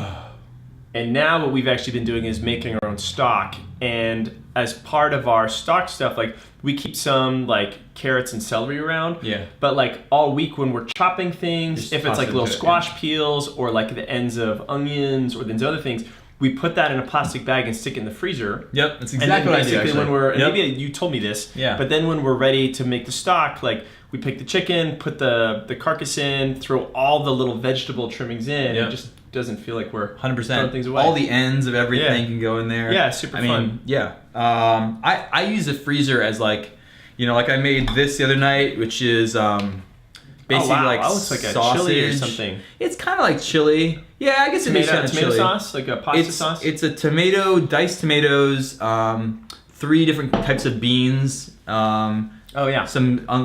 And now what we've actually been doing is making our own stock. And as part of our stock stuff, like we keep some like carrots and celery around. Yeah. But like all week when we're chopping things, Just if it's like little squash peels or like the ends of onions or these other things, we put that in a plastic bag and stick it in the freezer. Yep, that's exactly what I do. Actually. When we're maybe you told me this. Yeah. But then when we're ready to make the stock, like we pick the chicken, put the carcass in, throw all the little vegetable trimmings in. It just doesn't feel like we're 100% throwing things away. All the ends of everything can go in there. Yeah, super fun. I use the freezer as like, like I made this the other night, which is basically like looks like sausage. a chili or something. It's kind of like chili. Yeah, I guess it makes kind of tomato chili. sauce, like a pasta sauce. It's a diced tomatoes, 3 different types of beans. Some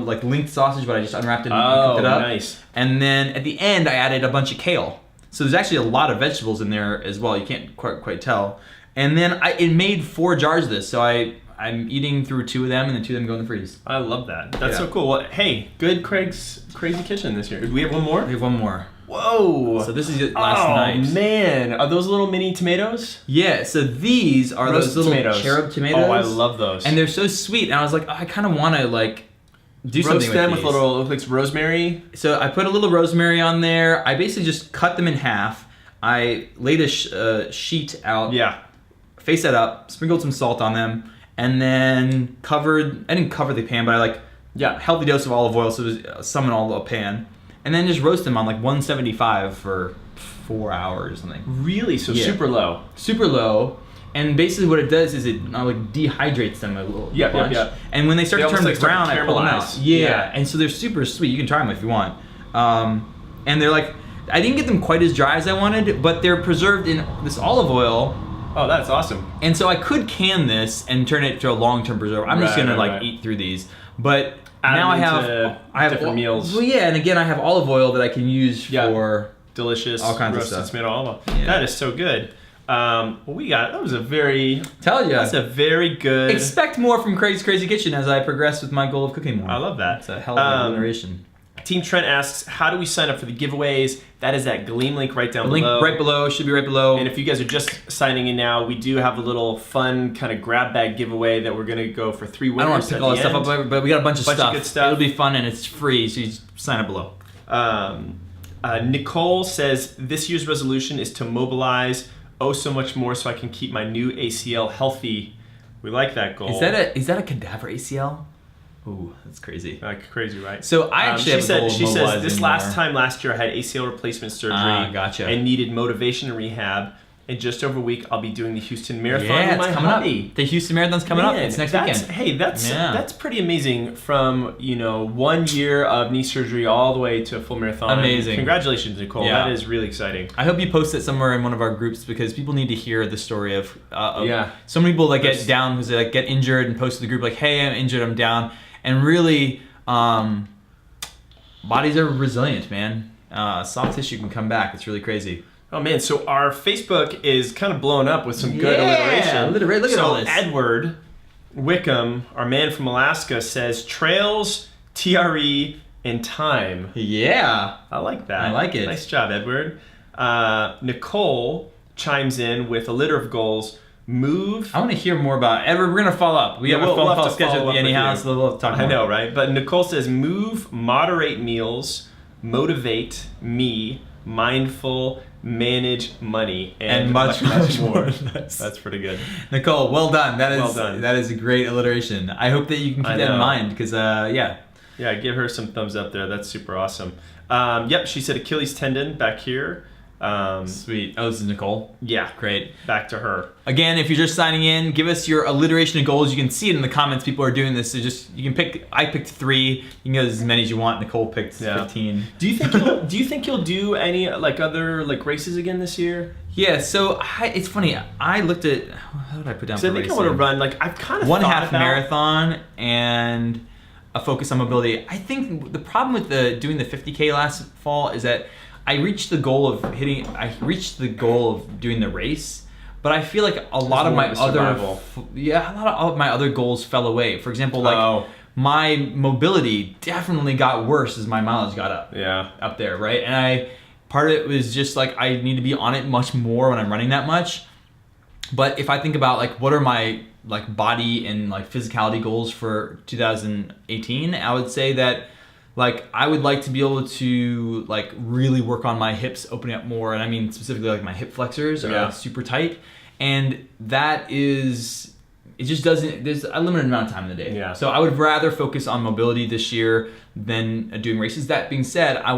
like linked sausage, but I just unwrapped it and cooked it up. Nice. And then at the end, I added a bunch of kale. So there's actually a lot of vegetables in there as well. You can't quite tell. And then it made 4 jars of this. So I'm eating through 2 of them, and then 2 of them go in the freeze. I love that. That's so cool. Well, hey, good Craig's Crazy Kitchen this year. Do we have one more? We have one more. Whoa. So this is last night. Oh, man. Are those little mini tomatoes? Yeah, so these are those little cherub tomatoes. Oh, I love those. And they're so sweet. And I was like, I kind of want to like do something with them these. with little like rosemary. So I put a little rosemary on there. I basically just cut them in half. I laid a sheet out. Yeah. Faced that up, sprinkled some salt on them, and then I didn't cover the pan, but I healthy dose of olive oil, so it was some in all the pan. And then just roast them on like 175 for 4 hours or something. Really? So super low. Super low. And basically what it does is it like dehydrates them a little bunch. Yeah. And when they start to turn brown, I pull them out. Yeah. And so they're super sweet. You can try them if you want. And they're like, I didn't get them quite as dry as I wanted, but they're preserved in this olive oil. Oh, that's awesome. And so I could can this and turn it to a long-term preserve. I'm just gonna eat through these. But now I have different meals. Well, yeah, and again I have olive oil that I can use for delicious all kinds of roasted stuff. tomato olive oil. Yeah. That is so good. That was a very... Tell ya. That's a very good... Expect more from Crazy Kitchen as I progress with my goal of cooking more. I love that. It's a hell of an alliteration. Team Trent asks, how do we sign up for the giveaways? That is that Gleam link right down The below. link right below, should be right below. And if you guys are just signing in now, we do have a little fun kind of grab bag giveaway that we're going to go for 3 winners. I don't want to pick all this stuff up, but we got a bunch of stuff. Good stuff. It'll be fun and it's free, so you just sign up below. Nicole says, this year's resolution is to mobilize so much more so I can keep my new ACL healthy. We like that goal. Is that a cadaver ACL? Ooh, that's crazy. Crazy, right? So I actually have a goal of she says, mobilizing this more. last year I had ACL replacement surgery Gotcha. and needed motivation and rehab. In just over a week, I'll be doing the Houston Marathon Yeah, with my it's coming hubby. up. The Houston Marathon's coming up. It's next weekend. Hey, that's pretty amazing. From 1 year of knee surgery all the way to a full marathon. Amazing. Congratulations, Nicole. Yeah. That is really exciting. I hope you post it somewhere in one of our groups because people need to hear the story of Yeah. so many people that get down because they like get injured and post to the group like, hey, I'm injured, I'm down. And really, bodies are resilient, man. Soft tissue can come back. It's really crazy. Oh man, so our Facebook is kind of blown up with some good alliteration. Look at all this. Edward Wickham, our man from Alaska, says trails, TRE, and time. Yeah. I like that. I like it. Nice job, Edward. Nicole chimes in with a litter of goals. Move. I want to hear more about it. Edward, we're going to follow up. We have a phone call scheduled at the anyhow, so we'll talk more. I know, right? But Nicole says move, moderate meals, motivate, me, mindful, manage money, and much more. That's pretty good. Nicole, well done. Well done. That is a great alliteration. I hope that you can keep that in mind because, Yeah, give her some thumbs up there. That's super awesome. Yep, she said Achilles tendon back here. Sweet. Oh, this is Nicole? Yeah. Great. Back to her. Again, if you're just signing in, give us your alliteration of goals. You can see it in the comments. People are doing this. So you can pick. I picked 3. You can get as many as you want. Nicole picked 15. Do you think you'll do any other races again this year? Yeah. So it's funny. I looked at how did I put down? So I think I want to run I've kind of one half marathon and a focus on mobility. I think the problem with doing the 50K last fall is that I reached the goal of doing the race, but I feel like a lot of my other goals fell away. For example, my mobility definitely got worse as my mileage got up. Yeah. Up there, right? And part of it was just I need to be on it much more when I'm running that much. But if I think about what are my body and physicality goals for 2018, I would say that I would like to be able to really work on my hips opening up more, and I mean specifically my hip flexors are super tight, and that is it just doesn't. There's a limited amount of time in the day. Yeah. So I would rather focus on mobility this year than doing races. That being said, I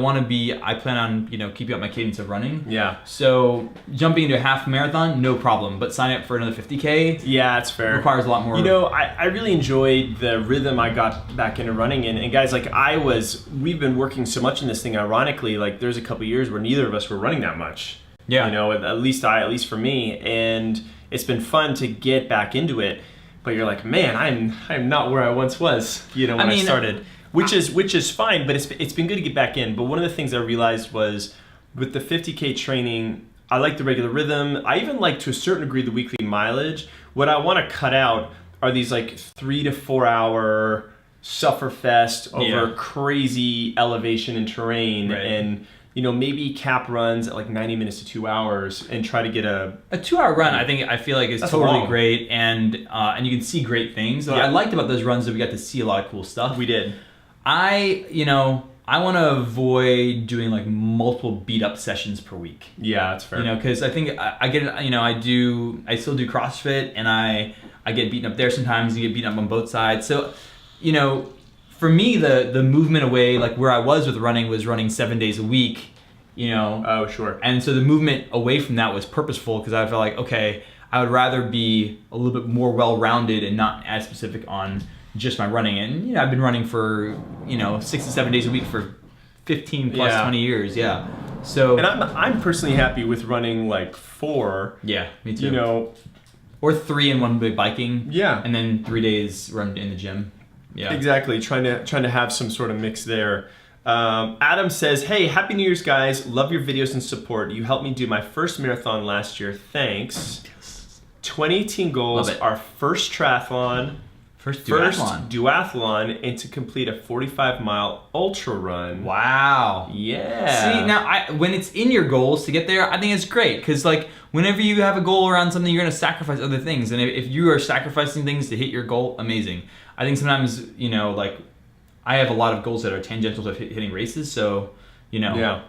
plan on keeping up my cadence of running. Yeah. So jumping into a half marathon, no problem. But signing up for another 50K. Yeah, it's fair. Requires a lot more. I really enjoyed the rhythm I got back into running in. And guys, we've been working so much in this thing. Ironically, there's a couple years where neither of us were running that much. Yeah. At least for me, and it's been fun to get back into it. But you're man, I'm not where I once was. When I started, which is fine. But it's been good to get back in. But one of the things I realized was with the 50K training, I like the regular rhythm. I even like to a certain degree the weekly mileage. What I want to cut out are these 3 to 4 hour sufferfest over crazy elevation and terrain, right. And maybe cap runs at 90 minutes to 2 hours and try to get a 2-hour run. I feel like is totally great, and you can see great things. What I liked about those runs that we got to see a lot of cool stuff. We did. I want to avoid doing multiple beat up sessions per week. Yeah, that's fair. Because I think I get it. I still do CrossFit, and I get beaten up there sometimes. You get beaten up on both sides. So, for me, the movement away, where I was with running, was running 7 days a week. Oh, sure. And so the movement away from that was purposeful because I felt okay, I would rather be a little bit more well-rounded and not as specific on just my running. And I've been running for 6 to 7 days a week for 15 plus 20 years. Yeah. So. And I'm personally happy with running 4. Yeah, me too. Or 3 and 1 day biking. Yeah. And then 3 days run in the gym. Yeah. Exactly. Trying to have some sort of mix there. Adam says, hey, Happy New Year's, guys. Love your videos and support. You helped me do my first marathon last year. Thanks. 2018 goals, our first triathlon, First duathlon, and to complete a 45-mile ultra run. Wow. Yeah. See, now when it's in your goals to get there, I think it's great because like whenever you have a goal around something, you're gonna sacrifice other things, and if you are sacrificing things to hit your goal, amazing. I think sometimes like I have a lot of goals that are tangential to hitting races, so Yeah.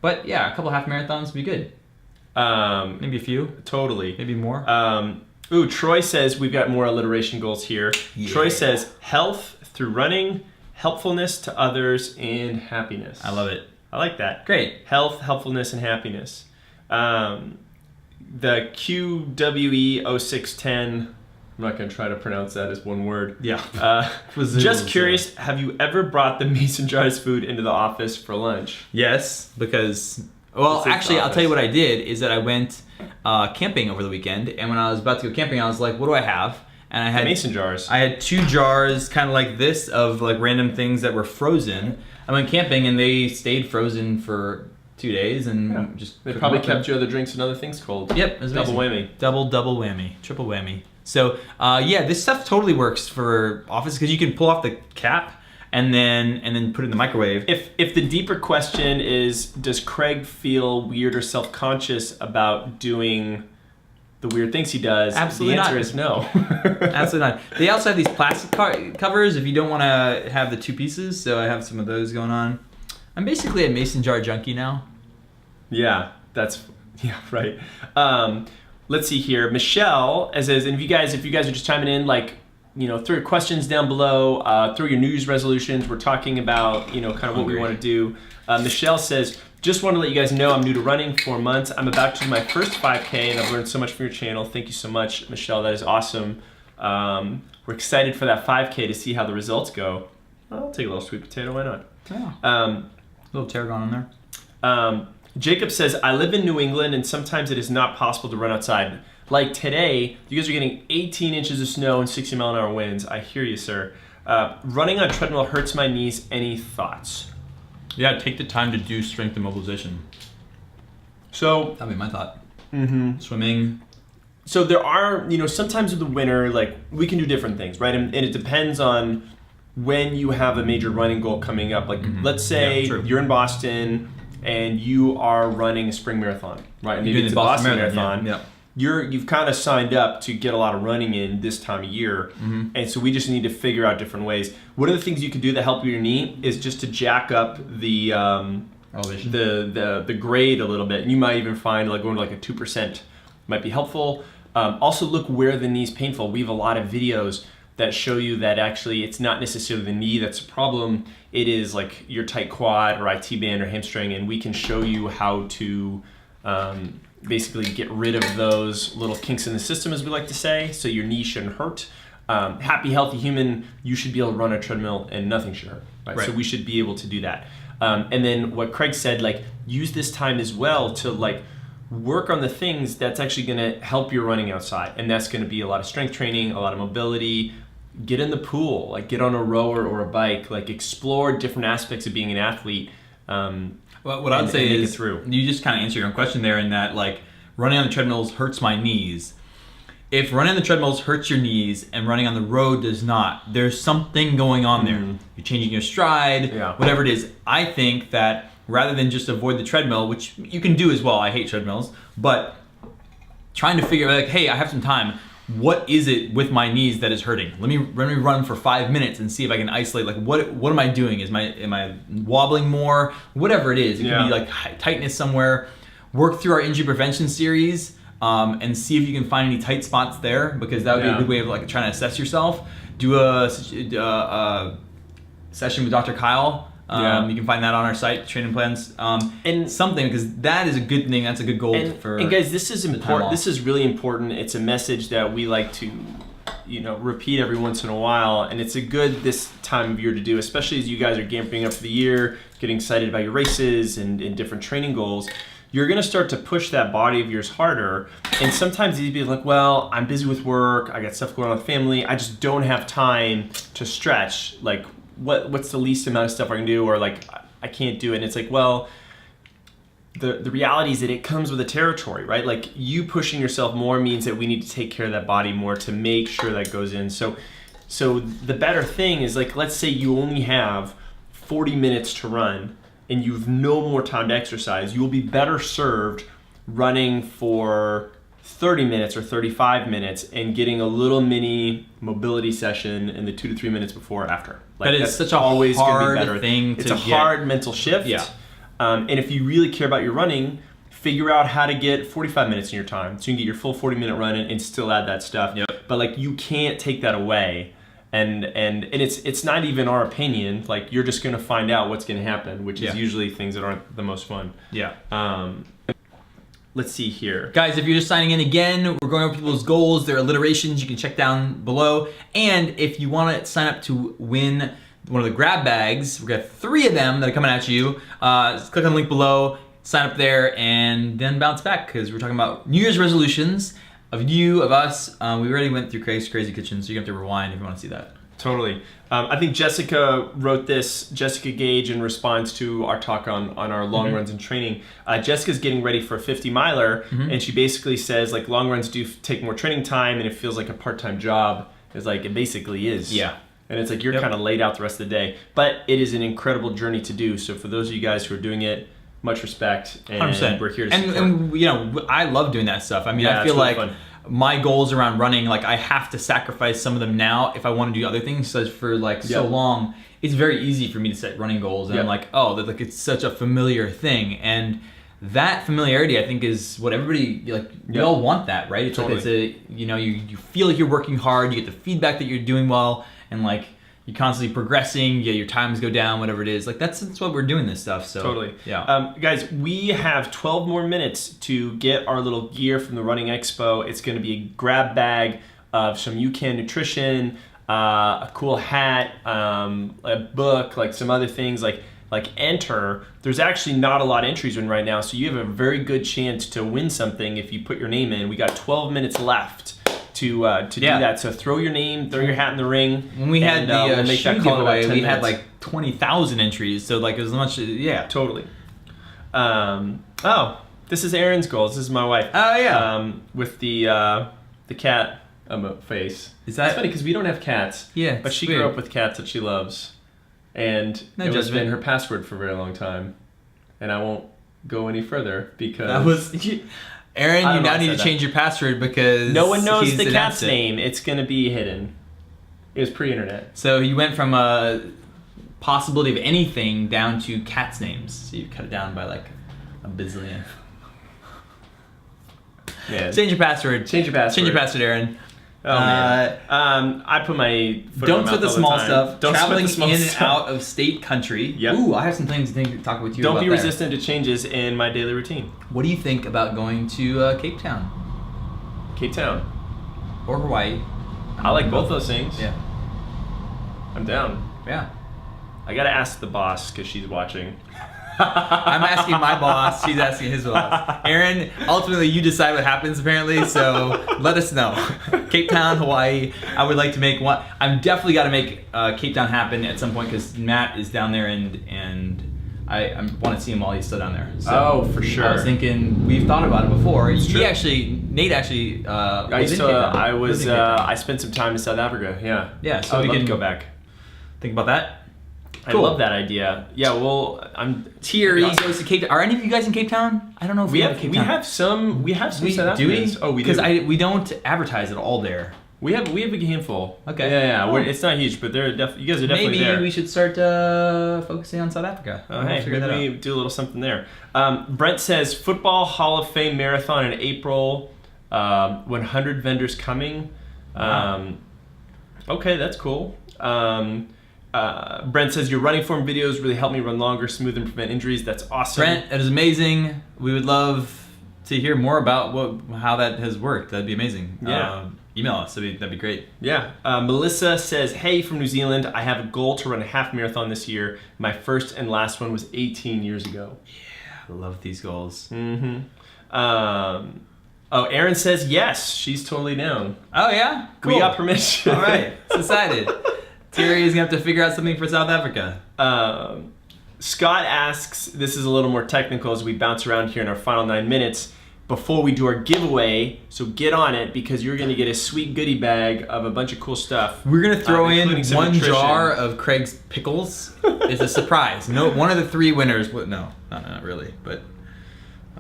But yeah, a couple half marathons would be good. Maybe a few. Totally. Maybe more. Troy says we've got more alliteration goals here. Yeah. Troy says health through running, helpfulness to others, and happiness. I love it. I like that. Great. Health, helpfulness, and happiness. The QWE0610, I'm not going to try to pronounce that as one word. Yeah. Just curious, have you ever brought the mason jars food into the office for lunch? Yes, because... Well, actually, I'll tell you what I did is that I went camping over the weekend, and when I was about to go camping, I was like, what do I have? And I had mason jars. I had 2 jars kind of like this of like random things that were frozen. I went camping, and they stayed frozen for 2 days, and just... They probably kept your other drinks and other things cold. Yep, it was amazing. Double whammy. Double whammy. Triple whammy. So, yeah, this stuff totally works for office because you can pull off the cap and then put it in the microwave. If the deeper question is, does Craig feel weird or self-conscious about doing the weird things he does? Absolutely the answer not. is no. Absolutely not. They also have these plastic covers if you don't want to have the 2 pieces, so I have some of those going on. I'm basically a mason jar junkie now. Yeah, right. Let's see here. Michelle says, and if you guys are just chiming in, like, throw your questions down below, throw your New Year's resolutions. We're talking about, kind of what we want to do. Michelle says, just want to let you guys know I'm new to running, 4 months. I'm about to do my first 5K, and I've learned so much from your channel. Thank you so much, Michelle. That is awesome. We're excited for that 5K to see how the results go. I'll take a little sweet potato. Why not? Yeah. A little tarragon in there. Jacob says, I live in New England, and sometimes it is not possible to run outside. Like today, you guys are getting 18 inches of snow and 60-mile-an-hour winds. I hear you, sir. Running on a treadmill hurts my knees. Any thoughts? Yeah, take the time to do strength and mobilization. So that'd be my thought. Mm-hmm. Swimming. So there are, sometimes with the winter, like we can do different things, right? And it depends on when you have a major running goal coming up. Like let's say you're in Boston and you are running a spring marathon, right? Maybe it's a Boston Marathon. Yeah. You've kind of signed up to get a lot of running in this time of year, and so we just need to figure out different ways. One of the things you can do that help your knee is just to jack up the elevation, the grade a little bit. And you might even find like going to like a 2% might be helpful. Also look where the knee's painful. We have a lot of videos that show you that actually it's not necessarily the knee that's a problem. It is like your tight quad or IT band or hamstring, and we can show you how to basically get rid of those little kinks in the system, as we like to say, so your knee shouldn't hurt. Happy, healthy human, you should be able to run a treadmill and nothing should hurt, right? So we should be able to do that. And then what Craig said, like use this time as well to like work on the things that's actually gonna help your running outside. And that's gonna be a lot of strength training, a lot of mobility. Get in the pool, like get on a rower or a bike, like explore different aspects of being an athlete. Well, what I'd say is you just kind of answer your own question there in that like running on the treadmills hurts my knees. If running on the treadmills hurts your knees and running on the road does not, there's something going on there. You're changing your stride, whatever it is. I think that rather than just avoid the treadmill, which you can do as well, I hate treadmills, but trying to figure out like, hey, I have some time. What is it with my knees that is hurting? Let me run for 5 minutes and see if I can isolate. Like, what am I doing? Am I wobbling more? Whatever it is, it could be like tightness somewhere. Work through our injury prevention series and see if you can find any tight spots there, because that would be a good way of like trying to assess yourself. Do a session with Dr. Kyle. You can find that on our site, training plans, and something, because that is a good thing. That's a good goal And guys, this is important. This is really important. It's a message that we like to, repeat every once in a while, and it's a good this time of year to do, especially as you guys are gamping up for the year, getting excited about your races and different training goals. You're going to start to push that body of yours harder, and sometimes you'd be like, well, I'm busy with work, I got stuff going on with family, I just don't have time to stretch. Like, what's the least amount of stuff I can do? Or like, I can't do it. And it's like, well, the reality is that it comes with the territory, right? Like you pushing yourself more means that we need to take care of that body more to make sure that goes in. So the better thing is, like, let's say you only have 40 minutes to run and you've no more time to exercise. You will be better served running for 30 minutes or 35 minutes and getting a little mini mobility session in the 2 to 3 minutes before or after. Like, that is such a hard thing to It's a get. hard mental shift. Yeah. And if you really care about your running, figure out how to get 45 minutes in your time so you can get your full 40-minute run and still add that stuff. Yep. But like, you can't take that away. And it's not even our opinion. Like, you're just going to find out what's going to happen, which is usually things that aren't the most fun. Yeah. Let's see here. Guys, if you're just signing in again, we're going over people's goals, their alliterations. You can check down below. And if you want to sign up to win one of the grab bags, we've got 3 of them that are coming at you. Just click on the link below, sign up there, and then bounce back, because we're talking about New Year's resolutions of you, of us. We already went through Crazy Kitchen, so you have to rewind if you want to see that. Totally. I think Jessica wrote this, Jessica Gage, in response to our talk on our long runs and training. Jessica's getting ready for a 50 miler, and she basically says, like, long runs do take more training time, and it feels like a part-time job. It's like, it basically is. Yeah. And it's like, you're kind of laid out the rest of the day. But it is an incredible journey to do. So for those of you guys who are doing it, much respect. And 100%. We're here to support. And you know, I love doing that stuff. I mean, Yeah, I feel it's really like fun. my goals around running, like, I have to sacrifice some of them now if I want to do other things. So for like so long, it's very easy for me to set running goals, and I'm like, oh, that, like, it's such a familiar thing, and that familiarity, I think, is what everybody, like, we all want that, right? It's Totally. like, it's a, you know, you feel like you're working hard, you get the feedback that you're doing well, and like, you're constantly progressing, your times go down, whatever it is. Like, that's what we're doing this stuff. So Totally. Yeah. Guys, we have 12 more minutes to get our little gear from the Running Expo. It's going to be a grab bag of some UCAN nutrition, a cool hat, a book, like some other things, like enter. There's actually not a lot of entries in right now, so you have a very good chance to win something if you put your name in. We got 12 minutes left to do that. So throw your name, throw your hat in the ring. When we had we'll the make shoe that call in about giveaway, 10 we had minutes. like 20,000 entries. So like, as much, Totally. Oh, this is Erin's goals. This is my wife. Oh yeah. With the cat face. Is that It's funny because we don't have cats. Yeah, But she it's weird. grew up with cats that she loves, and No it has judgment. been her password for a very long time. And I won't go any further because That was Erin. I You don't know now why I need said to that. change your password because no one knows he's the announced cat's it. name. It's gonna be hidden. It was pre-internet. So you went from a possibility of anything down to cats' names. So you cut it down by like a bazillion. Yeah. Change your password. Change your password. Change your password, Erin. Oh man. I put my foot in Don't my sweat mouth the all small time. stuff. Don't Traveling sweat the small in stuff. and out of state, country. Yep. Ooh, I have some things to talk with you Don't about. be there. resistant to changes in my daily routine. What do you think about going to Cape Town Cape Town. or Hawaii? I like both those things. Yeah. I'm down. Yeah. I gotta ask the boss because she's watching. I'm asking my boss. She's asking his boss. Erin, ultimately, you decide what happens, apparently. So let us know. Cape Town, Hawaii. I would like to make one. I'm definitely got to make Cape Town happen at some point because Matt is down there, and I want to see him while he's still down there. So Oh, for sure. I was thinking we've thought about it before. It's true. Nate actually. I used was in to. Cape Town. I Lived was. in Cape Town. I spent some time in South Africa. Yeah. Yeah, so I would we love can to go back. Think about that. I Cool. love that idea. Yeah. Well, I'm. TRE goes to Cape Town. Are any of you guys in Cape Town? I don't know if We we have have. Cape We Town. have some. We have some South do we? Africans. Oh, we do. Because we don't advertise it all there. We have a handful. Okay. Yeah. Oh. It's not huge, but they're you guys are definitely Maybe there. we should start focusing on South Africa. Oh, We'll hey, figure that maybe out. we do a little something there. Brent says Football Hall of Fame marathon in April. 100 vendors coming. Wow. Okay, that's cool. Brent says your running form videos really help me run longer, smooth, and prevent injuries. That's awesome. Brent, that is amazing. We would love to hear more about how that has worked. That'd be amazing. Yeah. Email us. That'd be great. Yeah. Melissa says, hey, from New Zealand, I have a goal to run a half marathon this year. My first and last one was 18 years ago. I love these goals. Mm-hmm. Erin says yes. She's totally down. Oh yeah, cool. We got permission. All right, it's decided. Terry is gonna have to figure out something for South Africa. Scott asks, this is a little more technical as we bounce around here in our final 9 minutes before we do our giveaway. So get on it because you're going to get a sweet goodie bag of a bunch of cool stuff. We're going to throw in including some one nutrition. jar of Craig's pickles. It's a surprise. No, one of the 3 winners. No, not really. But,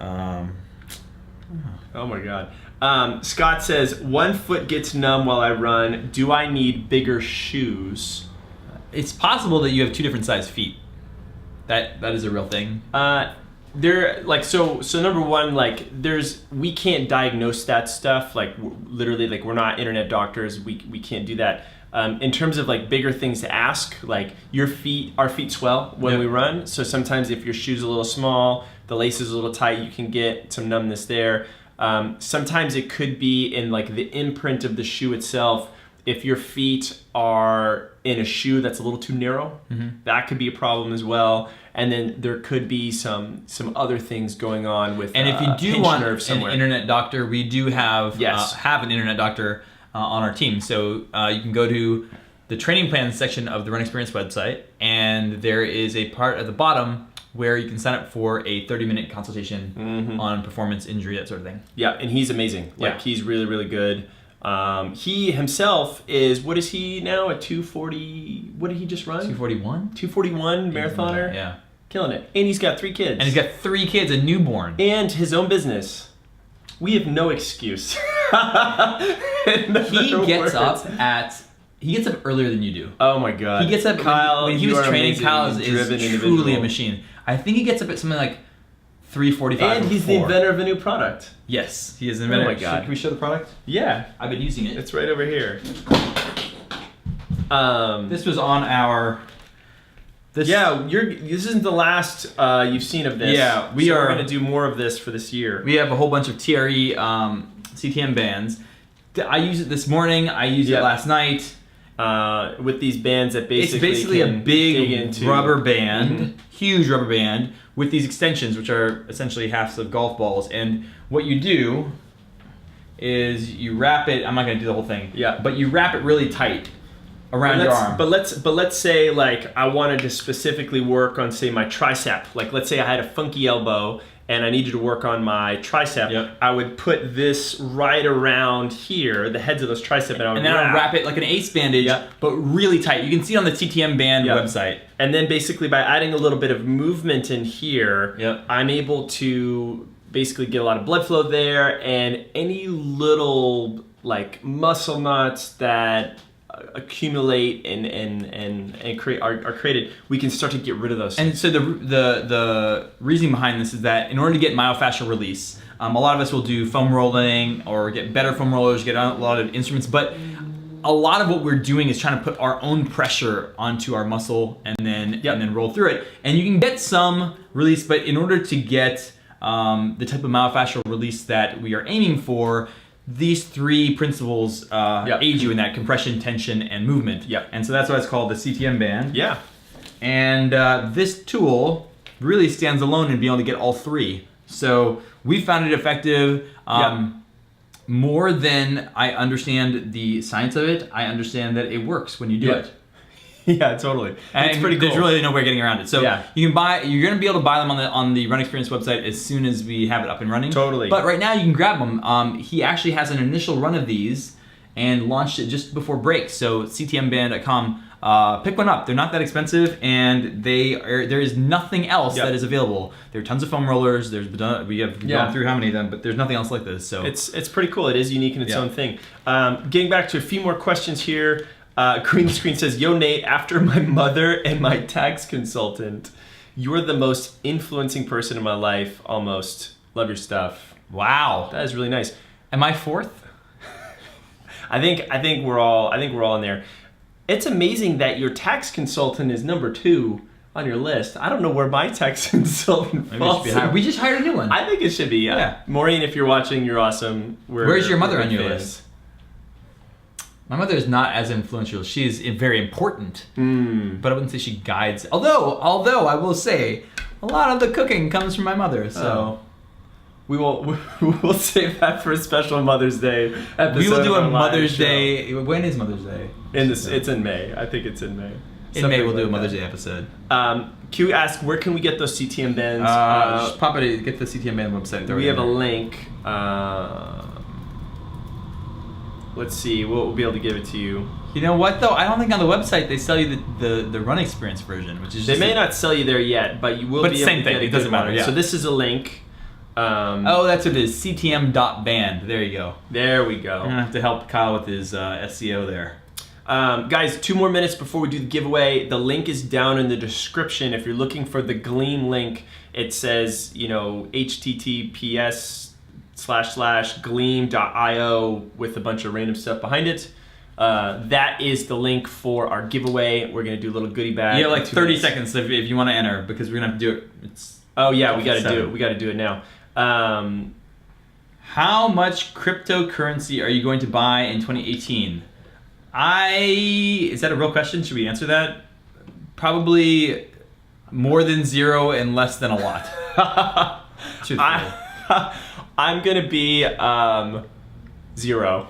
oh my God. Scott says, 1 foot gets numb while I run. Do I need bigger shoes? it's possible that you have 2 different sized feet. That is a real thing. They're like so number one, like we can't diagnose that stuff, like literally, like we're not internet doctors, we can't do that. In terms of like bigger things to ask, like our feet swell when we run, so sometimes if your shoe's a little small, the lace is a little tight, you can get some numbness there. Sometimes it could be in like the imprint of the shoe itself. If your feet are in a shoe that's a little too narrow, that could be a problem as well. And then there could be some other things going on with. And if you do want an internet doctor, we do have an internet doctor on our team. So you can go to the training plan section of the Run Experience website, and there is a part at the bottom where you can sign up for a 30-minute consultation on performance, injury, that sort of thing. Yeah, and he's amazing. Like he's really, really good. He himself is, what is he now, at 240, what did he just run? 241? 241 marathoner? Yeah. Killing it. And he's got 3 kids. And he's got 3 kids, a newborn. And his own business. We have no excuse. He gets up earlier than you do. Oh my God. He gets up, Kyle, when he was training, Kyle is truly a machine. I think he gets up at something like 3:45. And he's the inventor of a new product. Yes, he is the inventor. Oh my God. Can we show the product? Yeah. I've been using it. It's right over here. This was on our... This isn't the last you've seen of this. Yeah, we're going to do more of this for this year. We have a whole bunch of TRE CTM bands. I used it this morning. I used it last night. With these bands that basically it's basically a big rubber band, huge rubber band with these extensions, which are essentially halves of golf balls. And what you do is you wrap it. I'm not going to do the whole thing. Yeah. But you wrap it really tight around your arm. But let's say like I wanted to specifically work on, say, my tricep. Like let's say I had a funky elbow and I needed to work on my tricep. Yep. I would put this right around here, the heads of those tricep, and then I would wrap it like an ace bandage, but really tight. You can see it on the TTM band website. And then basically by adding a little bit of movement in here, I'm able to basically get a lot of blood flow there, and any little like muscle knots that accumulate and are created, we can start to get rid of those. And so the reason behind this is that in order to get myofascial release, a lot of us will do foam rolling or get better foam rollers, get a lot of instruments, but a lot of what we're doing is trying to put our own pressure onto our muscle and then roll through it. And you can get some release, but in order to get the type of myofascial release that we are aiming for, these 3 principles aid you in that: compression, tension, and movement. And so that's why it's called the CTM band. Yeah. And this tool really stands alone in being able to get all 3. So we found it effective. More than I understand the science of it, I understand that it works when you do it. Yeah, totally. And it's pretty cool. There's really no way of getting around it. So you're going to be able to buy them on the Run Experience website as soon as we have it up and running. Totally. But right now you can grab them. He actually has an initial run of these and launched it just before break. So ctmband.com, pick one up. They're not that expensive, and there is nothing else that is available. There are tons of foam rollers. We have gone through how many of them, but there's nothing else like this. So it's pretty cool. It is unique in its own thing. Getting back to a few more questions here. Green Screen says, "Yo Nate, after my mother and my tax consultant, you're the most influencing person in my life. Almost love your stuff." Wow, that is really nice. Am I 4th? I think we're all in there. It's amazing that your tax consultant is number 2 on your list. I don't know where my tax consultant falls. We just hired a new one. I think it should be. Yeah. Maureen, if you're watching, you're awesome. Where's your mother on your list? My mother is not as influential. She is very important, but I wouldn't say she guides. Although I will say, a lot of the cooking comes from my mother. So we'll save that for a special Mother's Day episode. We will do a Mother's Day. When is Mother's Day? It's in May. I think it's in May. In May, we'll do a like Mother's that. Day episode. Q asks, where can we get those CTM bands? Just pop it. Get the CTM band website. We have a link. Let's see. We'll be able to give it to you. You know what though? I don't think on the website they sell you the run experience version, which is They just may not sell you there yet, but you will But be same able to thing, get a it doesn't good one. matter, yeah. So this is a link. Oh, that's what it is. CTM.band. There you go. There we go. I'm gonna have to help Kyle with his SEO there. Guys, 2 more minutes before we do the giveaway. The link is down in the description. If you're looking for the Gleam link, it says, https://gleam.io with a bunch of random stuff behind it. That is the link for our giveaway. We're gonna do a little goodie bag. You have like in 2 30 minutes. seconds if you want to enter, because we're gonna have to do it. Oh yeah, we gotta do 7. it. We gotta do it now. How much cryptocurrency are you going to buy in 2018? Is that a real question? Should we answer that? Probably more than 0 and less than a lot. Truthfully. I'm gonna be 0.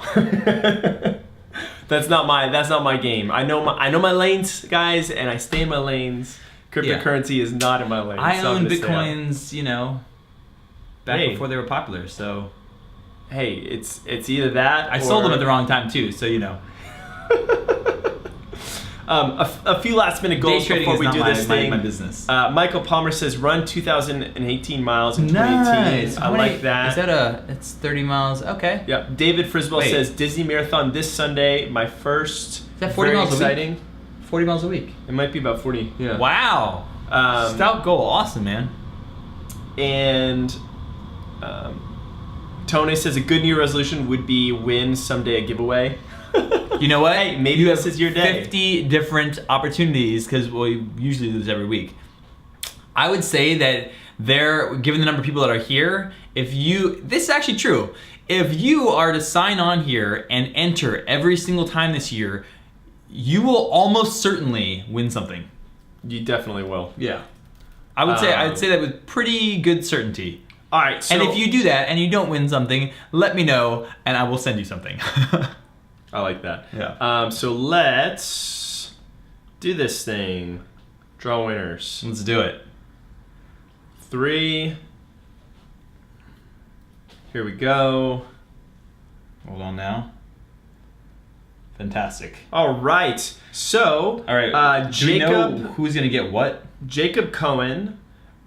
That's not my game. I know my lanes, guys, and I stay in my lanes. Cryptocurrency is not in my lane. I so I'm own gonna stay out. Bitcoins, back Hey. before they were popular, so Hey, it's either that. I sold them at the wrong time too, so A few last minute Day goals trading before is we not do this thing. my business. Michael Palmer says run 2,018 miles in 2018. I like that. It's 30 miles, okay. Yeah. David Friswell Wait. says Disney Marathon this Sunday. My first. Is that 40 very miles a week? exciting. 40 miles a week. It might be about 40. Yeah. Wow. Stout goal, awesome, man. And Tony says a good New Year resolution would be win someday a giveaway. You know what? Hey, maybe you this have is your day. 50 different opportunities, because we usually do this every week. I would say that given the number of people that are here, this is actually true. If you are to sign on here and enter every single time this year, you will almost certainly win something. You definitely will. Yeah. I'd say that with pretty good certainty. All right. So And if you do that and you don't win something, let me know and I will send you something. I like that. Yeah. So let's do this thing. Draw winners. Let's do it. 3. Here we go. Hold on now. Fantastic. All right. So, All right. Do we know Jacob who's gonna get what? Cohen.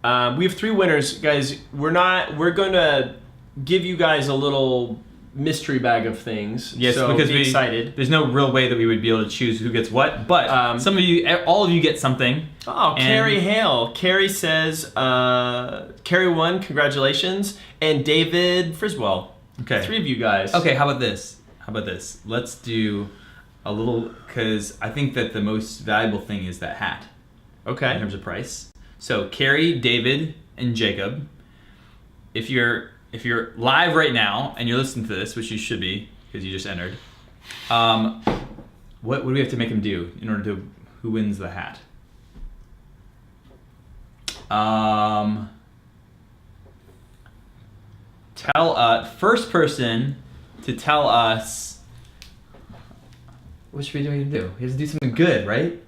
We have 3 winners, guys. We're going to give you guys a little mystery bag of things. Yes, so because be excited. There's no real way that we would be able to choose who gets what, but all of you get something. Oh, And- Carrie Hale. Carrie says, Carrie won, congratulations. And David Friswell. Okay. 3 of you guys. Okay, how about this? Let's do a little, because I think that the most valuable thing is that hat in Okay. terms of price. So Carrie, David, and Jacob, if you're live right now and you're listening to this, which you should be because you just entered, what do we have to make them do in order to who wins the hat? First person to tell us. What should we do? He has to do something good, right?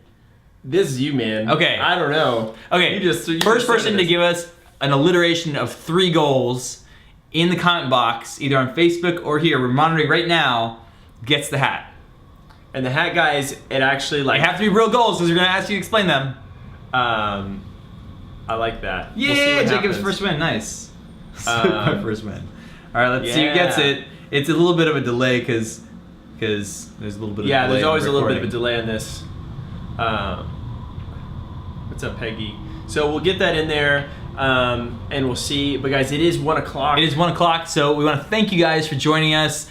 This is you, man. Okay. I don't know. Okay. You just First said person it. to give us an alliteration of 3 goals in the comment box, either on Facebook or here, we're monitoring right now, gets the hat. And the hat guys, it actually They like. have to be real goals because we're gonna ask you to explain them. I like that. Yeah, We'll see what Jacob's happens. first win. Nice. My first win. All right, let's see who gets Yeah. it. It's a little bit of a delay because there's a little bit of Yeah, delay there's in always a little bit of a recording. delay on this. What's up, Peggy? So we'll get that in there, and we'll see. But guys, it is 1 o'clock. It is 1 o'clock, so we want to thank you guys for joining us.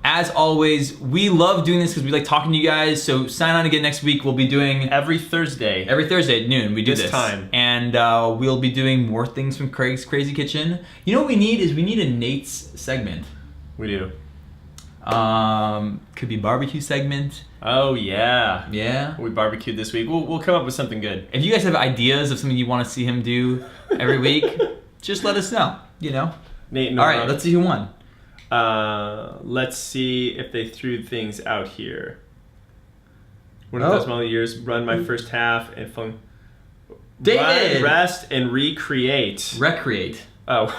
As always, we love doing this because we like talking to you guys. So sign on again next week. We'll be doing every Thursday. every Thursday at noon. We do This this time. and we'll be doing more things from Craig's Crazy Kitchen. You know what we need is we need a Nate's segment. We do. Could be barbecue segment. Oh yeah. Yeah. We barbecued this week. We'll come up with something good. If you guys have ideas of something you want to see him do every week, just let us know. Nate and All Nora. right, let's see who won. Let's see if they threw things out here. One of those model years. Run my first half and fun. David! Run, rest, and recreate. Recreate. Oh.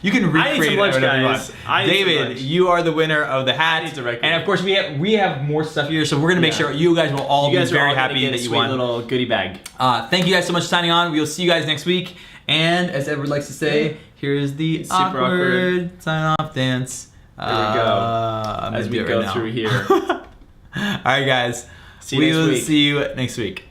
You can recreate I need some lunch, whatever you guys. want. I need some David, lunch. you are the winner of the hat. need to recreate. And of course, we have more stuff here, so we're gonna make Yeah. sure you guys will all You guys be are very all gonna happy get a that you sweet won. little goodie bag. Thank you guys so much for signing on. We will see you guys next week. And as Edward likes to say, here's the It's super awkward. sign off dance. There we go. As we go through here. All right, guys. See you we next will week. see you next week.